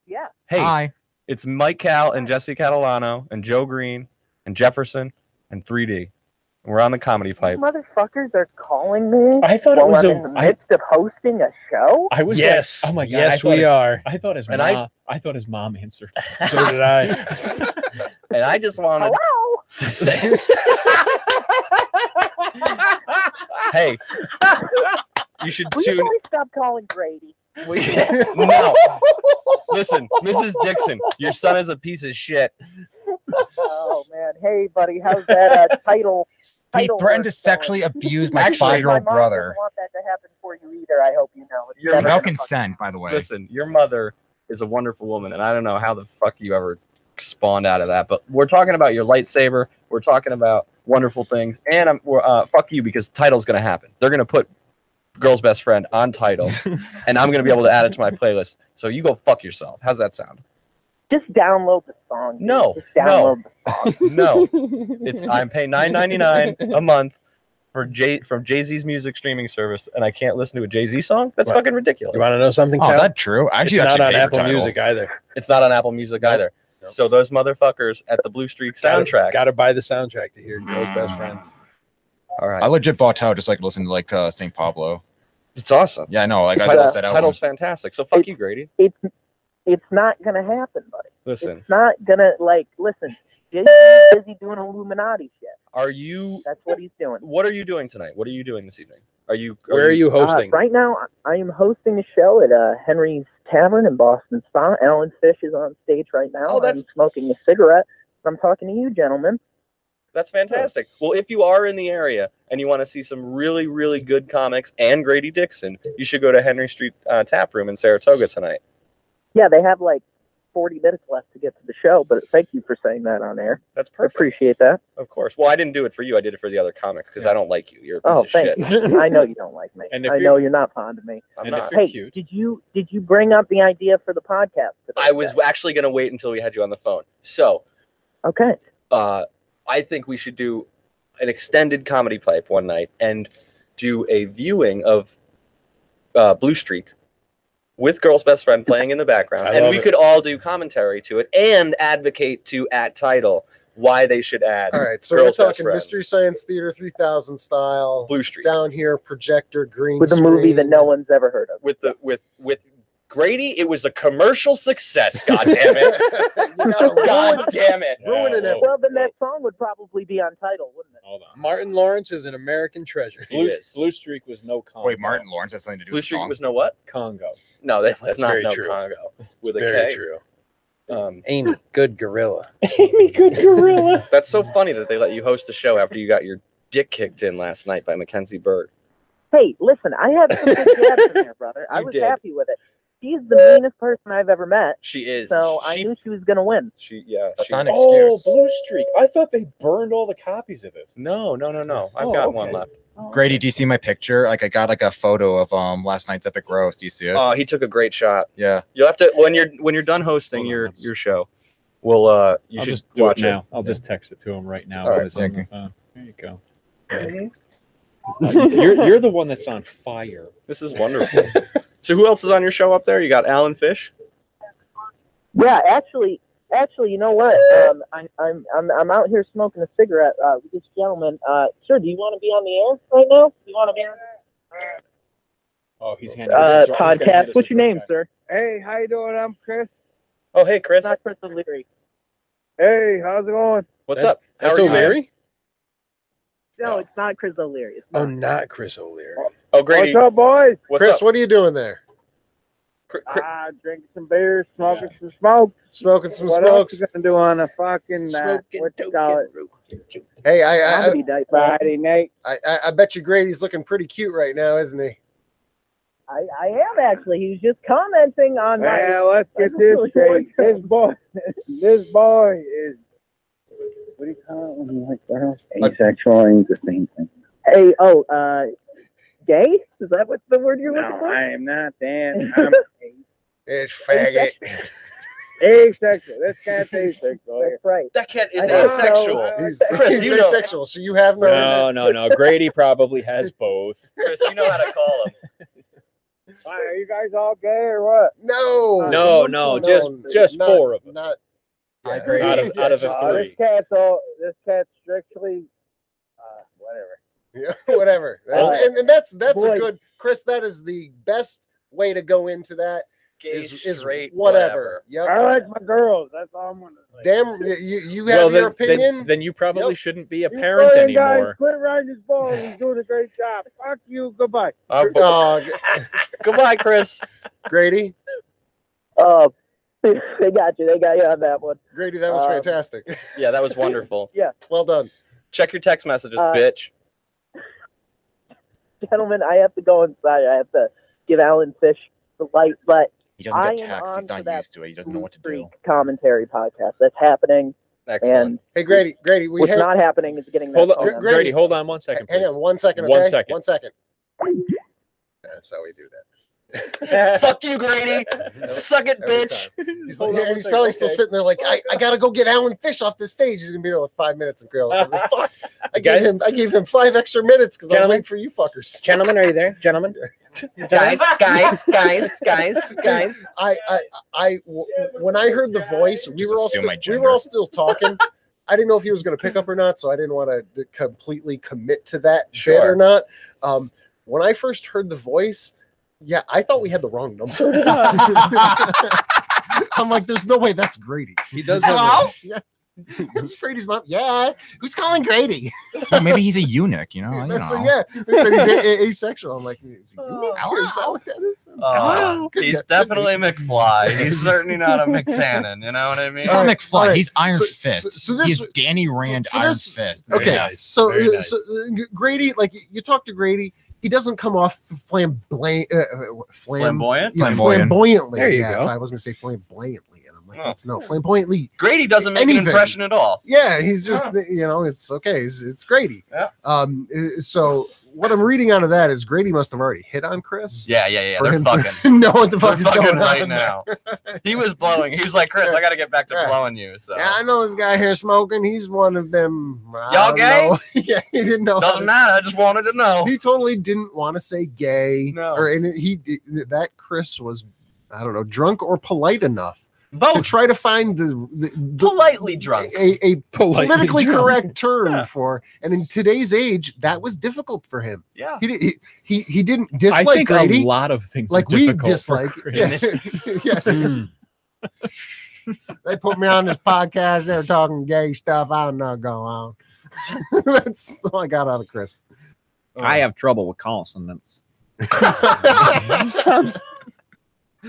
Yeah. Hey, Hi. it's Mike Cal and Jesse Catalano and Joe Green and Jefferson and 3D. We're on the comedy pipe. Motherfuckers are calling me I thought it while was I'm in the I midst of hosting a show. was Yes. like, oh my god. Yes, we are. I thought his And mom. I thought his mom answered. So did I. And I just wanted Hello? to say, hey, you should Will you tune. guys stop calling Grady? No, listen, Mrs. Dixon, your son is a piece of shit. Oh man, hey buddy, how's that title? He title threatened to work sexually abuse my Actually, going? five-year-old My mom brother. doesn't want that to happen for you either. I hope you know. It's You're never Without gonna consent, by the way. Listen, your mother is a wonderful woman, and I don't know how the fuck you ever spawned out of that. But we're talking about your lightsaber. We're talking about wonderful things, and fuck you because title's gonna happen. They're gonna put Girl's Best Friend on title, and I'm gonna be able to add it to my playlist. So you go fuck yourself. How's that sound? Just download the song. Dude. No, Just download the song. No, I'm paying $9.99 a month from Jay-Z's music streaming service, and I can't listen to a Jay-Z song. That's What? fucking ridiculous. You want to know something? Oh, is Cal? that true? Actually, It's that's not your on favorite Apple title. Music either. It's not on Apple Music either. Nope. So those motherfuckers at the Blue Streak soundtrack. Got to buy the soundtrack to hear Girl's Best Friend. All right, I legit bought out just like listening to like St. Pablo. it's awesome. Yeah, I know. Like I Title- lost that album. title's fantastic. So fuck you, Grady. It's not gonna happen, buddy. Listen, It's not gonna listen. Jay-Z's busy doing Illuminati shit. are you? That's what he's doing. What are you doing tonight? What are you doing this evening? Are you? Where are you hosting? Right now, I am hosting a show at Henry's Tavern in Boston Spa. Alan Fish is on stage right now. Oh, that's- I'm smoking a cigarette. I'm talking to you, gentlemen. That's fantastic. Well, if you are in the area and you want to see some really, really good comics and Grady Dixon, you should go to Henry Street Tap Room in Saratoga tonight. Yeah, they have like 40 minutes left to get to the show, but thank you for saying that on air. That's I perfect. appreciate that. Of course. Well, I didn't do it for you. I did it for the other comics because I don't like you. You're a piece Oh, of shit. thanks. I know you don't like me. And if I you're- know you're not fond of me. I'm And if not. you're Hey, cute. did you bring up the idea for the podcast today? I was actually going to wait until we had you on the phone. So, Okay. I think we should do an extended comedy pipe one night and do a viewing of Blue Streak with Girl's Best Friend playing in the background, I and love we it. could all do commentary to it and advocate to at title why they should add. All right, so Girl's we're Best talking Friend. Mystery Science Theater 3000 style. Blue Streak Down here, projector, green With a movie that screen. no one's ever heard of. with Grady. It was a commercial success. God damn it! You gotta God damn it! ruining it. Well, then that song would probably be on title, wouldn't it? Hold on. Martin Lawrence is an American treasure. He is. Blue Streak was no Congo. Wait, Martin Lawrence has something to do Blue with the Streak song. was no what? Congo. No, that's That's not very no true. Congo with a Very K. true. Um, Amy, good gorilla. Amy, good gorilla. that's so funny that they let you host a show after you got your dick kicked in last night by Mackenzie Berg. Hey, listen, I had some good jabs in there, brother. I You was did. happy with it. She's the meanest person I've ever met, She is. so I she, knew she was going to win. That's she- not an Oh, excuse. Blue Streak. I thought they burned all the copies of this. No. I've Oh, got okay. one left. Grady, do you see my picture? Like I got like a photo of last night's epic roast. Do you see it? Oh, he took a great shot. Yeah. You'll have to when you're done hosting Hold on, your I'll just- your show. We'll you I'll should just do watch it now. I'll just text it to him right now. All while right, he's on the okay. phone. There you go. it. You're the one that's on fire. This is wonderful. So who else is on your show up there? You got Alan Fish. Yeah, actually, you know what? I'm out here smoking a cigarette with this gentleman. Sir, do you want to be on the air right now? Do you want to be on Oh, he's handing us a jar- he's gonna hand podcast? us What's a your name, jar. sir? Hey, how you doing? I'm Chris. Oh, hey Chris. It's not Chris O'Leary. Hey, how's it going? What's That- up? How That's are you? O'Leary? No, it's not Chris O'Leary. It's Oh, not. not Chris O'Leary. Oh, Grady. What's up, boys? What's Chris, up? what are you doing there? Drinking some beers, smoking some smoke. Smoking some What smokes. else you gonna do on a fucking Smoking what you call it? Hey, I Comedy night, man. Friday night? I bet you Grady's looking pretty cute right now, isn't he? I am actually. He was just commenting on my. Well, let's get this straight. This boy is. What do you call it when you like girls? Asexual ain't the same thing. Hey, gay? Is that what's the word you're looking No, for? I am not, Dan. I'm It's faggot. asexual. This cat's asexual. That's right. That cat is I know. asexual. He's, Chris, he's you know- asexual, so you have no. No. Grady probably has both. Chris, you know how to call him. Why, are you guys all gay or what? No. No, just not- four of them. Not. Hi, yeah. Grady. Out of the This three. cat's strictly whatever. Yeah, whatever. That's a Boy. good, Chris. That is the best way to go into that. Gay, Is straight, whatever. Yep. I like my girls. That's all I'm gonna say. Damn, you have your opinion. Then you probably Yep. shouldn't be a You parent brilliant guys, anymore. quit riding his balls. He's doing a great job. Fuck you. Goodbye. Goodbye, Chris. Grady, They got you. They got you on that one. Grady, that was Um, fantastic. Yeah, that was wonderful. Well done. Check your text messages, Uh, bitch. Gentlemen, I have to go inside. I have to give Alan Fish the light, but He doesn't I get am text. He's on not for that used to it. He doesn't know what to do. Freak commentary podcast that's happening, Excellent. and Hey, Grady, we what's have. not happening is getting that Hold phone on, number. Grady. Hold on 1 second, Hang please. on 1 second. Okay? 1 second. 1 second. That's how we do that. Fuck you, Grady. Suck it, Every bitch. time. He's probably still sitting there like, I gotta go get Alan Fish off the stage. He's gonna be there like 5 minutes and go, fuck. I gave him 5 extra minutes because I was waiting for you fuckers. Gentlemen, are you there? Gentlemen? guys. When I heard the voice, we were all still talking. I didn't know if he was going to pick up or not, so I didn't want to completely commit to that bit or not. When I first heard the voice, yeah, I thought we had the wrong number. I'm like, there's no way that's Grady. He does. Hello? Yeah. That's Grady's mom. Yeah, who's calling Grady? Well, maybe he's a eunuch, you know. Yeah, he said he's asexual. I'm like, is he eunuch? Is that what that is? He's definitely McFly. He's certainly not a McTannen. You know what I mean? He's not McFly. Right. He's Iron Fist. So this, he's Danny Rand Iron Fist. Okay, nice. So Grady, like you talk to Grady, he doesn't come off flamboyantly. There you go. I was going to say flamboyantly, and I'm like, that's no flamboyantly. Grady doesn't make an impression at all. Yeah, he's just it's okay. It's Grady. Yeah. So what I'm reading out of that is Grady must have already hit on Chris. Yeah. For They're him fucking. to know what the fuck is They're going fucking on right now. He was blowing. He was like, Chris, I got to get back to blowing you. So Yeah, I know this guy here smoking. He's one of them. Y'all gay? Yeah, he didn't know. Doesn't matter. I just wanted to know. He totally didn't want to say gay. No. That Chris was, I don't know, drunk or polite enough to Both try to find the politely drunk. a Politely politically drunk. correct term for, and in today's age, that was difficult for him. Yeah. He didn't I dislike think Grady a lot of things like are we difficult for dislike. Chris. Yeah. They put me on this podcast. They're talking gay stuff. I'm not going on. That's all I got out of Chris. I have trouble with consonants.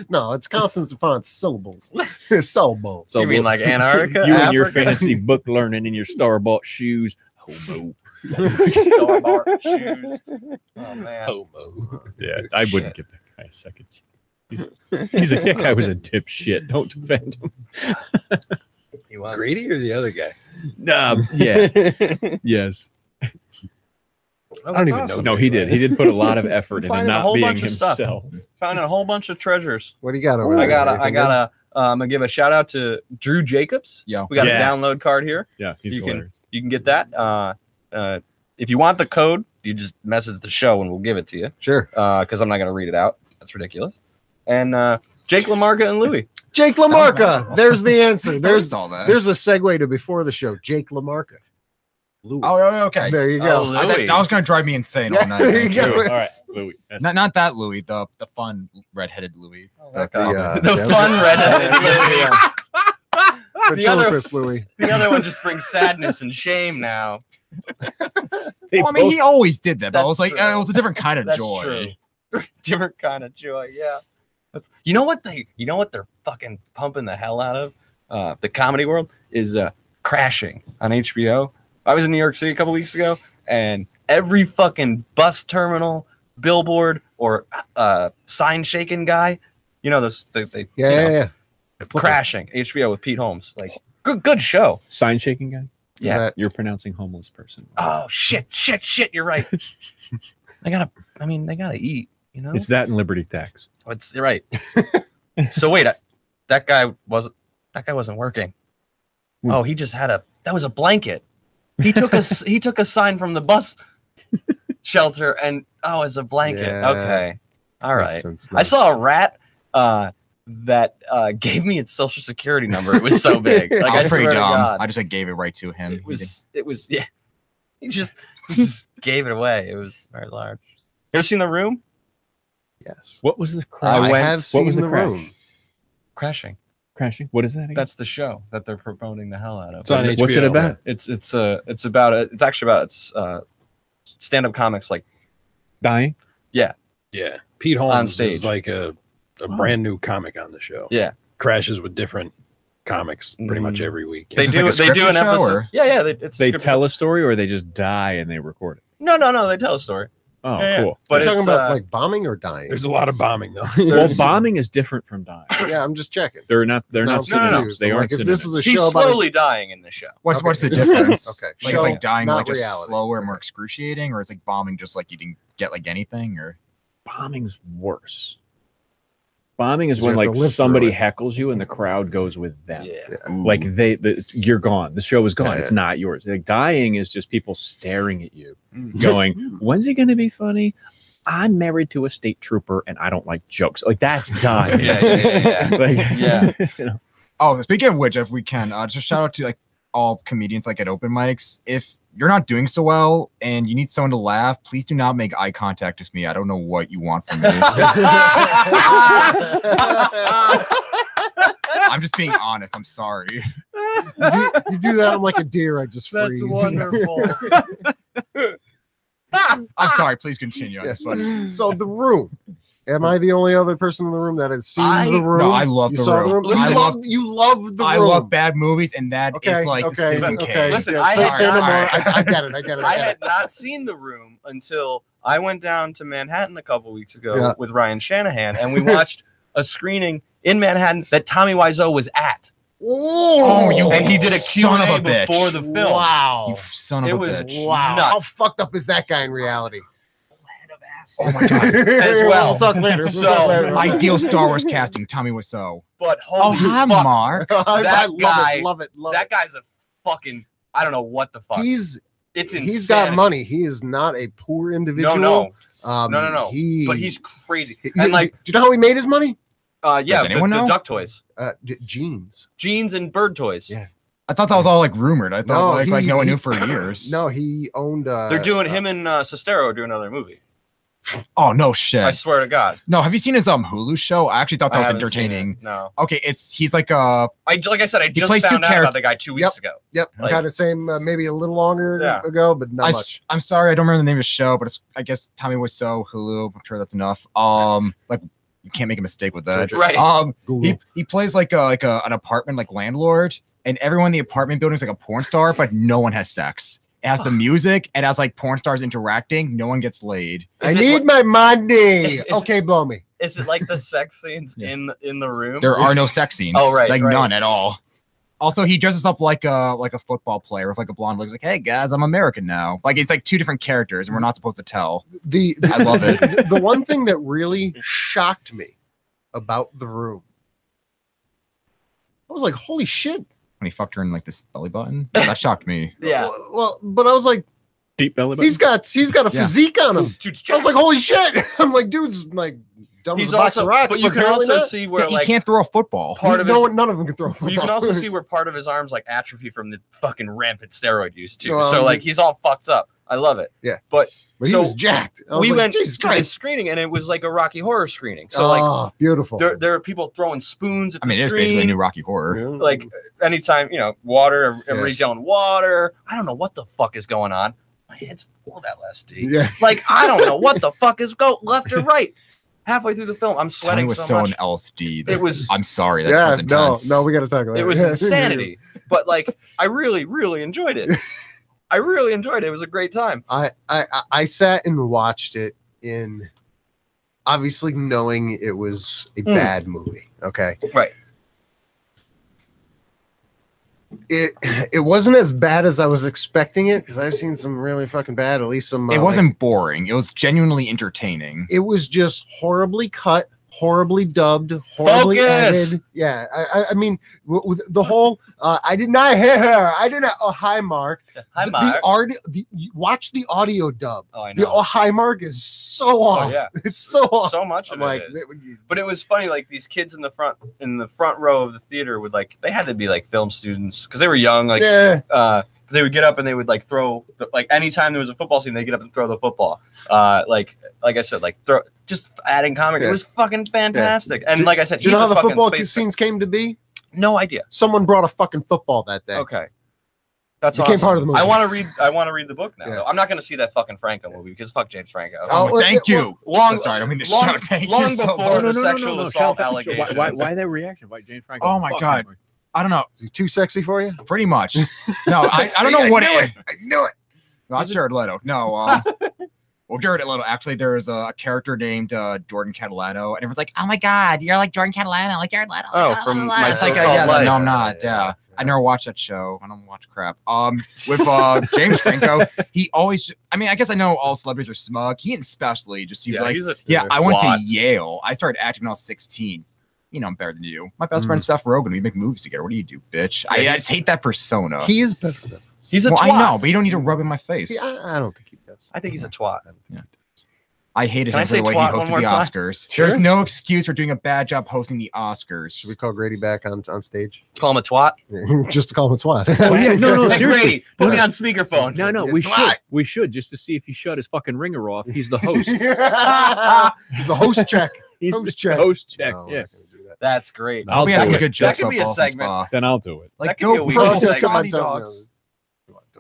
No, it's consonants and fonts, syllables. Syllables. So You mean like Antarctica? you and your Africa? fancy book learning and your star-bought shoes, homo. Store-bought shoes. Oh man. Homo. Yeah, I wouldn't give that guy a second. That guy was a dipshit. Don't defend him. He was. Grady or the other guy? Yeah. Yes. I don't even know. No, he did. He did put a lot of effort into Finding a not whole being bunch of stuff. himself. Found a whole bunch of treasures. What do you got over I there? gotta I'm gonna give a shout out to Drew Jacobs. Yeah. We got Yeah. a download card here. Yeah, he's You can- hilarious. You can get that. If you want the code, you just message the show and we'll give it to you. Sure. Because I'm not gonna read it out. That's ridiculous. And Jake LaMarca and Louie. Jake LaMarca. There's the answer. There's all that. a segue to before the show. Jake LaMarca. Louis. Oh, okay. There you go. Oh, That was going to drive me insane all night. There you Thank go. you. All right, Louis. That's- Not that Louis, the fun redheaded Louis. The yeah. fun redheaded Louie. Yeah. The Ventriloquist Louis. The other one just brings sadness and shame now. Well, I mean, he always did that, but I That's was like, true. it was a different kind of That's joy. true. Different kind of joy, yeah. You know what they're fucking pumping the hell out of? The comedy world is Crashing on HBO. I was in New York City a couple weeks ago, and every fucking bus terminal, billboard, or sign shaking guy, you know those they Yeah. Crashing HBO with Pete Holmes, like good show. Sign shaking guy? Yeah. You're pronouncing homeless person. Oh shit! You're right. they gotta eat. You know, It's that and Liberty Tax. you're right. So wait, that guy wasn't working. Oh, he just had that was a blanket. He took a sign from the bus shelter and it's a blanket. Yeah. Okay, all Makes right. sense. I saw a rat that gave me its social security number. It was so big. Like I was pretty swear to dumb. God. I just like gave it right to him. It was yeah. He just gave it away. It was very large. You ever seen The Room? Yes. What was the I crash? have What seen was the the crash? room. Crashing. Crashing? What is that again? That's the show that they're promoting the hell out of. It's on HBO. What's it about? It's actually about stand-up comics like Dying? Yeah. Pete Holmes On stage. is like a brand new comic on the show. Yeah. Crashes with different comics pretty much every week. They Is do this like a they do an scripted show, episode. or- Yeah. They tell a story or they just die and they record it? No, they tell a story. Oh, Yeah. cool. But You're talking it's, about like bombing or dying? There's a lot of bombing though. Well, bombing is different from dying. Yeah, I'm just checking. They're not synonyms. confused. They I'm aren't like, if this synonyms. is a he's show about slowly dying in the show. What's the Okay. difference? Okay. Like it's Show, like dying not like just reality. slower and more excruciating, or it's like bombing just like you didn't get like anything, or Bombing's worse. Bombing is You when have to like live somebody through it. heckles you and the crowd goes with them. Yeah. Like you're gone. The show is gone. Yeah, It's not yours. Like dying is just people staring at you, going, "When's it going to be funny?" I'm married to a state trooper and I don't like jokes. Like that's dying. Yeah. Like, Yeah. you know. Oh, speaking of which, if we can, just shout out to like all comedians like at open mics. If you're not doing so well and you need someone to laugh, please do not make eye contact with me. I don't know what you want from me. I'm just being honest. I'm sorry. You do that, I'm like a deer. I just freeze. That's wonderful. I'm sorry. Please continue. I just want So The Room. Am I the only other person in the room that has seen The Room? No, I love you The saw Room. The Room? You love The Room. I love bad movies, and that is like Citizen Kane. Listen, yeah, I get it. I had not seen The Room until I went down to Manhattan a couple weeks ago Yeah. with Ryan Shanahan, and we watched a screening in Manhattan that Tommy Wiseau was at. Oh, and he did a son of Q&A a bitch. before the film. Wow. You son of It a was bitch. Wow. nuts. How fucked up is that guy in reality? Oh my god. As well. We'll talk later. So, Ideal Star Wars casting, Tommy Wiseau. But Oh, holy hi, fuck, Mark. I that love guy, it. Love it. that guy's a fucking, I don't know what the fuck. He's It's he's got insanity. money. He is not a poor individual. No. No. But he's crazy. Do And like, you know how he made his money? yeah, Does anyone the know? duck toys, Jeans. jeans and bird toys. Yeah. I thought that was all like rumored. I thought No, like no one he- knew for years. No, he owned. They're doing him and Sestero are doing another movie. Oh no shit. I swear to God. No, have you seen his Hulu show? I actually thought that I was haven't seen entertaining. it, no. Okay, he's like like I said, I just plays two found out characters. about the guy 2 weeks ago. Yep, Like- kind of same, maybe a little longer Yeah. ago, but not much. I'm sorry, I don't remember the name of the show, but it's I guess Tommy Wiseau Hulu. I'm sure that's enough. Like you can't make a mistake with that. Search it. Right. He plays like an apartment like landlord, and everyone in the apartment building is like a porn star, but no one has sex. It has the music. It has like porn stars interacting. No one gets laid. I need my money. Okay, blow me. Is it like the sex scenes in the room? There are no sex scenes. Oh, right, like right. none at all. Also, he dresses up like a football player with like a blonde look. He's like, "Hey guys, I'm American now." Like it's like two different characters, and we're not supposed to tell. I love it. The one thing that really shocked me about The Room, I was like, "Holy shit!" When he fucked her in like this belly button, that shocked me. Yeah. Well, but I was like, Deep belly button. he's got a Yeah. physique on him. Dude's I was like, "Holy shit!" I'm like, "Dude's like dumb He's as a box also, of rocks." but you can apparently also not. see where He like can't throw a football. part of his, none of them can throw a football. you can also see where part of his arms like atrophy from the fucking rampant steroid use too. Well, So like he's all fucked up. I love it. Yeah. But But he so was jacked. I was we like, went Jesus to this Christ. screening and it was like a Rocky Horror screening. So like Beautiful. there are people throwing spoons at I mean, the it is screen. basically a new Rocky Horror. Like anytime, water, everybody's yelling water. I don't know what the fuck is going on. My head's full of LSD. Yeah. Like I don't know what the fuck is left or right. Halfway through the film, I'm sweating Tommy was so so much. an LSD. It was- I'm sorry. That Yeah, sounds intense. no, we got to talk about It was insanity. But like I really, really enjoyed it. I really enjoyed it. It was a great time. I sat and watched it in obviously knowing it was a bad movie. Okay. Right. It wasn't as bad as I was expecting it because I've seen some really fucking bad, at least some It wasn't boring. It was genuinely entertaining. it was just horribly cut, horribly dubbed, horribly Focus! edited. Yeah, I mean, with the whole I did not hear her. I did not. Oh, hi, Mark. Hi, The Mark. art. Watch the audio dub. Oh, I The know. hi, Mark is so off. yeah. It's so off. So much I'm of like, it is. But it was funny, like these kids in the front row of the theater would like they had to be like film students because they were young. Like they would get up and they would like throw like anytime there was a football scene, they get up and throw the football. Like I said, like throw just adding comic. Yeah. It was fucking fantastic. And like I said, do you know how he's a the fucking football space- scenes came to be? No idea. Someone brought a fucking football that day. Okay. That's Became awesome. part of the movie. I want to read the book now. Yeah. though. I'm not going to see that fucking Franco movie because fuck James Franco. Oh, Thank you. Long, Sorry, I don't mean to long, shout. Thank long you so before much. the sexual assault allegations. Why that reaction? Why James Franco? Oh my Fuck God. him. I don't know. Is he too sexy for you? Pretty much. No, I don't know what I knew it. No, that's Jared Leto. No, well, Jared Leto. Actually, there is a character named Jordan Catalano, and everyone's like, "Oh my God, you're like Jordan Catalano, like Jared Leto." Oh, from My it's like, So-Called yeah, Life. no, I'm not. Yeah, I never watched that show. I don't watch crap. With James Franco, he always. I mean, I guess I know all celebrities are smug. He especially just like, I went to Yale. I started acting when I was 16. You know, I'm better than you. My best friend Seth Rogen. We make movies together. What do you do, bitch? I just hate that persona. He is better than us. He's a twat. I know, but you don't need to rub in my face. I don't think he does. I think he's a twat. Yeah. I hated Can I him for say the way he twat one hosted more the time? Oscars. Sure. There's no excuse for doing a bad job hosting the Oscars. Should we call Grady back on stage? Call him a twat. Just to call him a twat. Oh, yeah, no, Hey, seriously. Grady, put me on speakerphone. No, we should just to see if he shut his fucking ringer off. He's the host. He's a host check. He's Host the check. host check. No, we're Yeah. not gonna do that. That's great. I'll We have do some it. good jokes That could about be a balls and segment. spa. Then I'll do it. Like, That could be a go weekly pro Just cut my segment. tongue. dogs.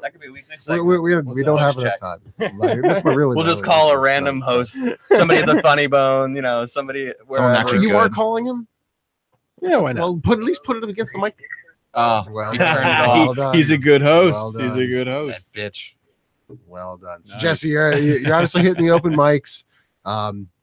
That could be a weekly segment. We What's don't a have host enough check? time. That's my really. We'll just call a random host, somebody at the Funny Bone, somebody. Someone actually You good. are calling him? Yeah, why not? Well, at least put it against the mic. Oh, Well he done. turned it Well off. done. He's a good host. Well He's a done. good That host. bitch. Well done. So Nice. Jesse, you're obviously hitting the open mics.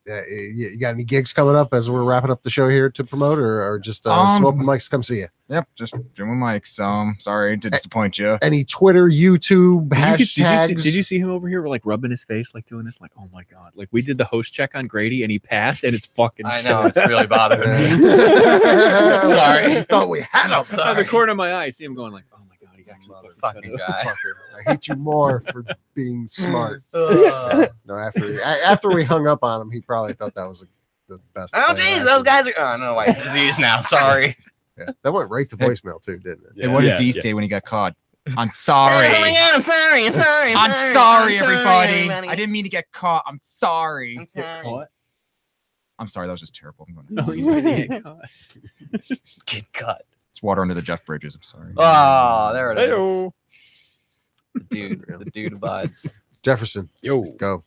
You got any gigs coming up as we're wrapping up the show here to promote, or just some open mics? Come see you. Yep, just doing mics. Sorry to disappoint you. Any Twitter, YouTube hashtags? Did you see him over here, like rubbing his face, like doing this? Like, oh my god! Like we did the host check on Grady, and he passed, and it's fucking. I know it's really bothering me. Sorry, I thought we had him. Out of the corner of my eye, I see him going like, oh my god, he actually Fucking guy. Fucker. I hate you more for being smart. Ugh. No, after we hung up on him, he probably thought that was the best. Oh, plan geez, those guys are. Oh, I don't know why it's disease now. Sorry. Yeah, that went right to voicemail too, didn't it? Hey, what did Z say when he got caught? I'm sorry. Oh my God, I'm sorry. I'm sorry. I'm sorry, everybody. I didn't mean to get caught. I'm sorry. What? I'm sorry. That was just terrible. I'm gonna- No, he's gonna get caught. Get cut. It's water under the Jeff Bridges. I'm sorry. Oh, there it is. Heyo. The dude abides. Jefferson, Yo. go.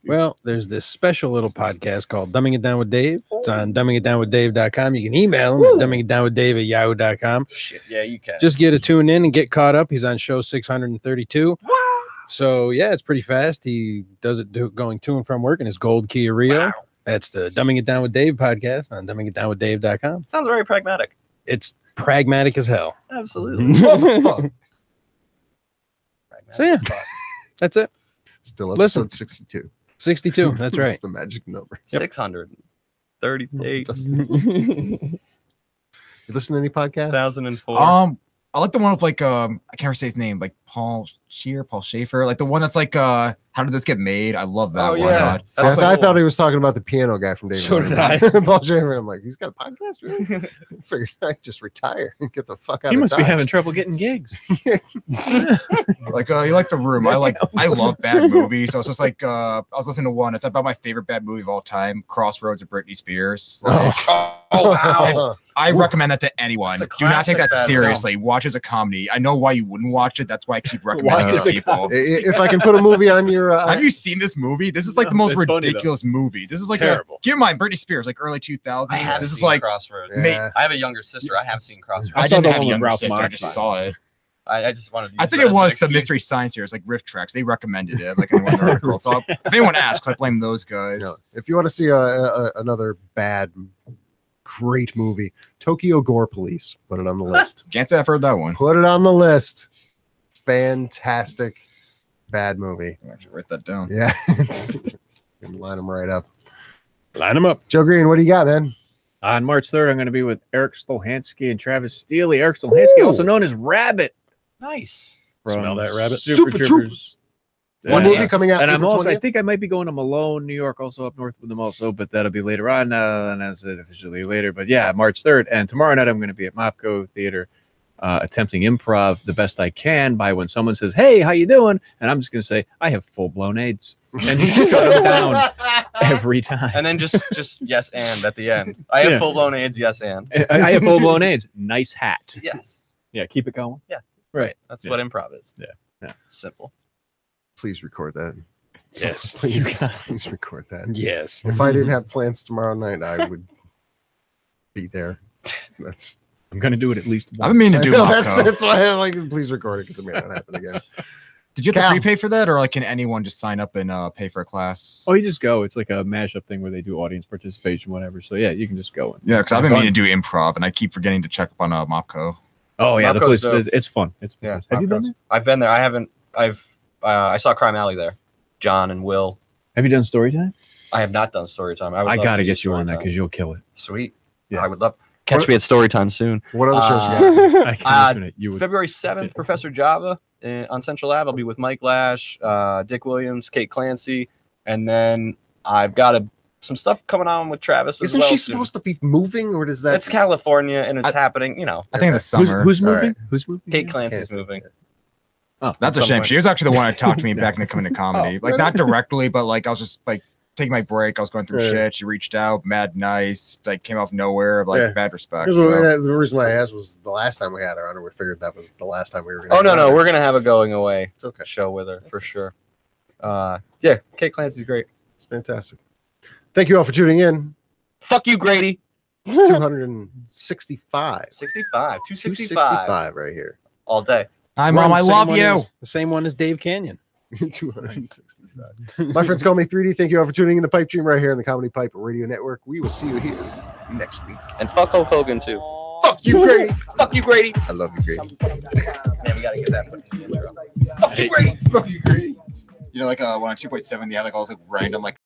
Well, there's this special little podcast called Dumbing It Down with Dave. It's on dumbingitdownwithdave.com. You can email him at dumbingitdownwithdave@yahoo.com. Shit, yeah, you can. Just get a tune in and get caught up. He's on show 632. So, yeah, it's pretty fast. He does it going to and from work in his gold Kia Rio. That's the Dumbing It Down with Dave podcast on dumbingitdownwithdave.com. Sounds very pragmatic. It's pragmatic as hell. Absolutely. Fuck. So, yeah, that's it. Still Listen. episode 62. 62. That's right. That's the magic number. 638. You listen to any podcasts? 2004. I like the one with like I can't ever say his name, like Paul Schaefer, like the one that's like how did this get made? I love that Oh, one. yeah. See, I thought he was talking about the piano guy from David. So did Letterman. Paul Schaefer. I'm like, he's got a podcast, really? I figured I'd just retire and get the fuck out He of must be Dodge. having trouble getting gigs. Like you like The Room. I love bad movies. So it's just like I was listening to one. It's about my favorite bad movie of all time, Crossroads of Britney Spears. Like, wow. I recommend that to anyone. It's a Do not take that classic bad seriously. Watch as a comedy. I know why you wouldn't watch it. That's why I keep recommending Watch it as to a people. If I can put a movie on your Have you seen this movie? This is like the most it's funny, though. ridiculous movie. This is like Terrible. Keep in mind, Britney Spears, like early 2000s. I have This is seen like Crossroads. Yeah. I have a younger sister. I have seen Crossroads. I I saw didn't the have a one with younger Ralph sister. I Marx just on it. saw it. I just wanted to use I think that it as was an the excuse. Mystery Science Series, like Riff Tracks. They recommended it, like in one article. So if anyone asks, I blame those guys. No, if you want to see another bad, great movie, Tokyo Gore Police, put it on the list. Can't say I've heard that one. Put it on the list. Fantastic, bad movie. I'll actually write that down. Yeah, it's, line them right up. Line them up. Joe Green, what do you got, man? On March 3rd, I'm going to be with Eric Stolhansky and Travis Steele. Eric Stolhansky, also known as Rabbit. Nice. From Smell that, Rabbit? Super Super Troopers. One Yeah. movie coming out. And I'm April also, I 20th? think I might be going to Malone, New York, also up north with them also, but that'll be later on, and as it officially later. But yeah, March 3rd. And tomorrow night, I'm going to be at Mopco Theater attempting improv the best I can by when someone says, hey, how you doing? And I'm just going to say, I have full-blown AIDS. And just shut them down every time. And then just yes and at the end. I have Yeah. full-blown AIDS, yes and. I have full-blown AIDS. Nice hat. Yes. Yeah, keep it going. Yeah. Right. That's Yeah. what improv is. Yeah. Yeah. Simple. Please record that. Yes. Please record that. Yes. If I didn't have plans tomorrow night, I would be there. That's. I'm going to do it at least once. I've been meaning to do No, Mopco. that's why I'm like, please record it because it may not happen again. Did you have Cal. to prepay for that, or like can anyone just sign up and pay for a class? Oh, you just go. It's like a mashup thing where they do audience participation, whatever. So yeah, you can just go. Yeah, because I've been meaning to do improv, and I keep forgetting to check up on Mopco. Oh yeah, the Narcos, place. It's fun. It's fun. Yeah, Have you been there? I've been there. I haven't. I saw Crime Alley there. John and Will. Have you done story time? I have not done story time. I got to do get you on that Storytime. because you'll kill it. Sweet. Yeah. I would love. Catch me at story time soon. What other shows you got? I can mention it. You would. February 7th, Professor Java on Central Ave. I'll be with Mike Lash, Dick Williams, Kate Clancy, and then I've got some stuff coming on with Travis. Isn't she supposed to be moving, or does that? It's California, and it's happening. You know, I think in the summer. Who's moving? Right. Who's moving? Kate Clancy's moving. Oh, That's a At some shame. point. She was actually the one that talked to me back into coming to comedy. Like not directly, but like I was just like taking my break. I was going through Right. shit. She reached out, mad nice, like came off nowhere, like Yeah. mad respect. The So. reason why I asked was the last time we had her on, we figured that was the last time we were. Oh no, we're gonna have a going away It's okay. show with her for sure. Yeah, Kate Clancy's great. It's fantastic. Thank you all for tuning in. Fuck you, Grady. 265. 65, 265 265 right here. all day. Hi, We're on Mom. I the same love one you. as- the same one as Dave Canyon. 265. My friends call me 3D. Thank you all for tuning in to Pipe Dream right here on the Comedy Pipe Radio Network. We will see you here next week. And fuck Hulk Hogan too. Fuck you, Grady. Fuck you, Grady. I love you, Grady. Man, we gotta get that put in the intro. Fuck you, Grady. Fuck you, Grady. You know, like when on 2.7, they had like all those like random like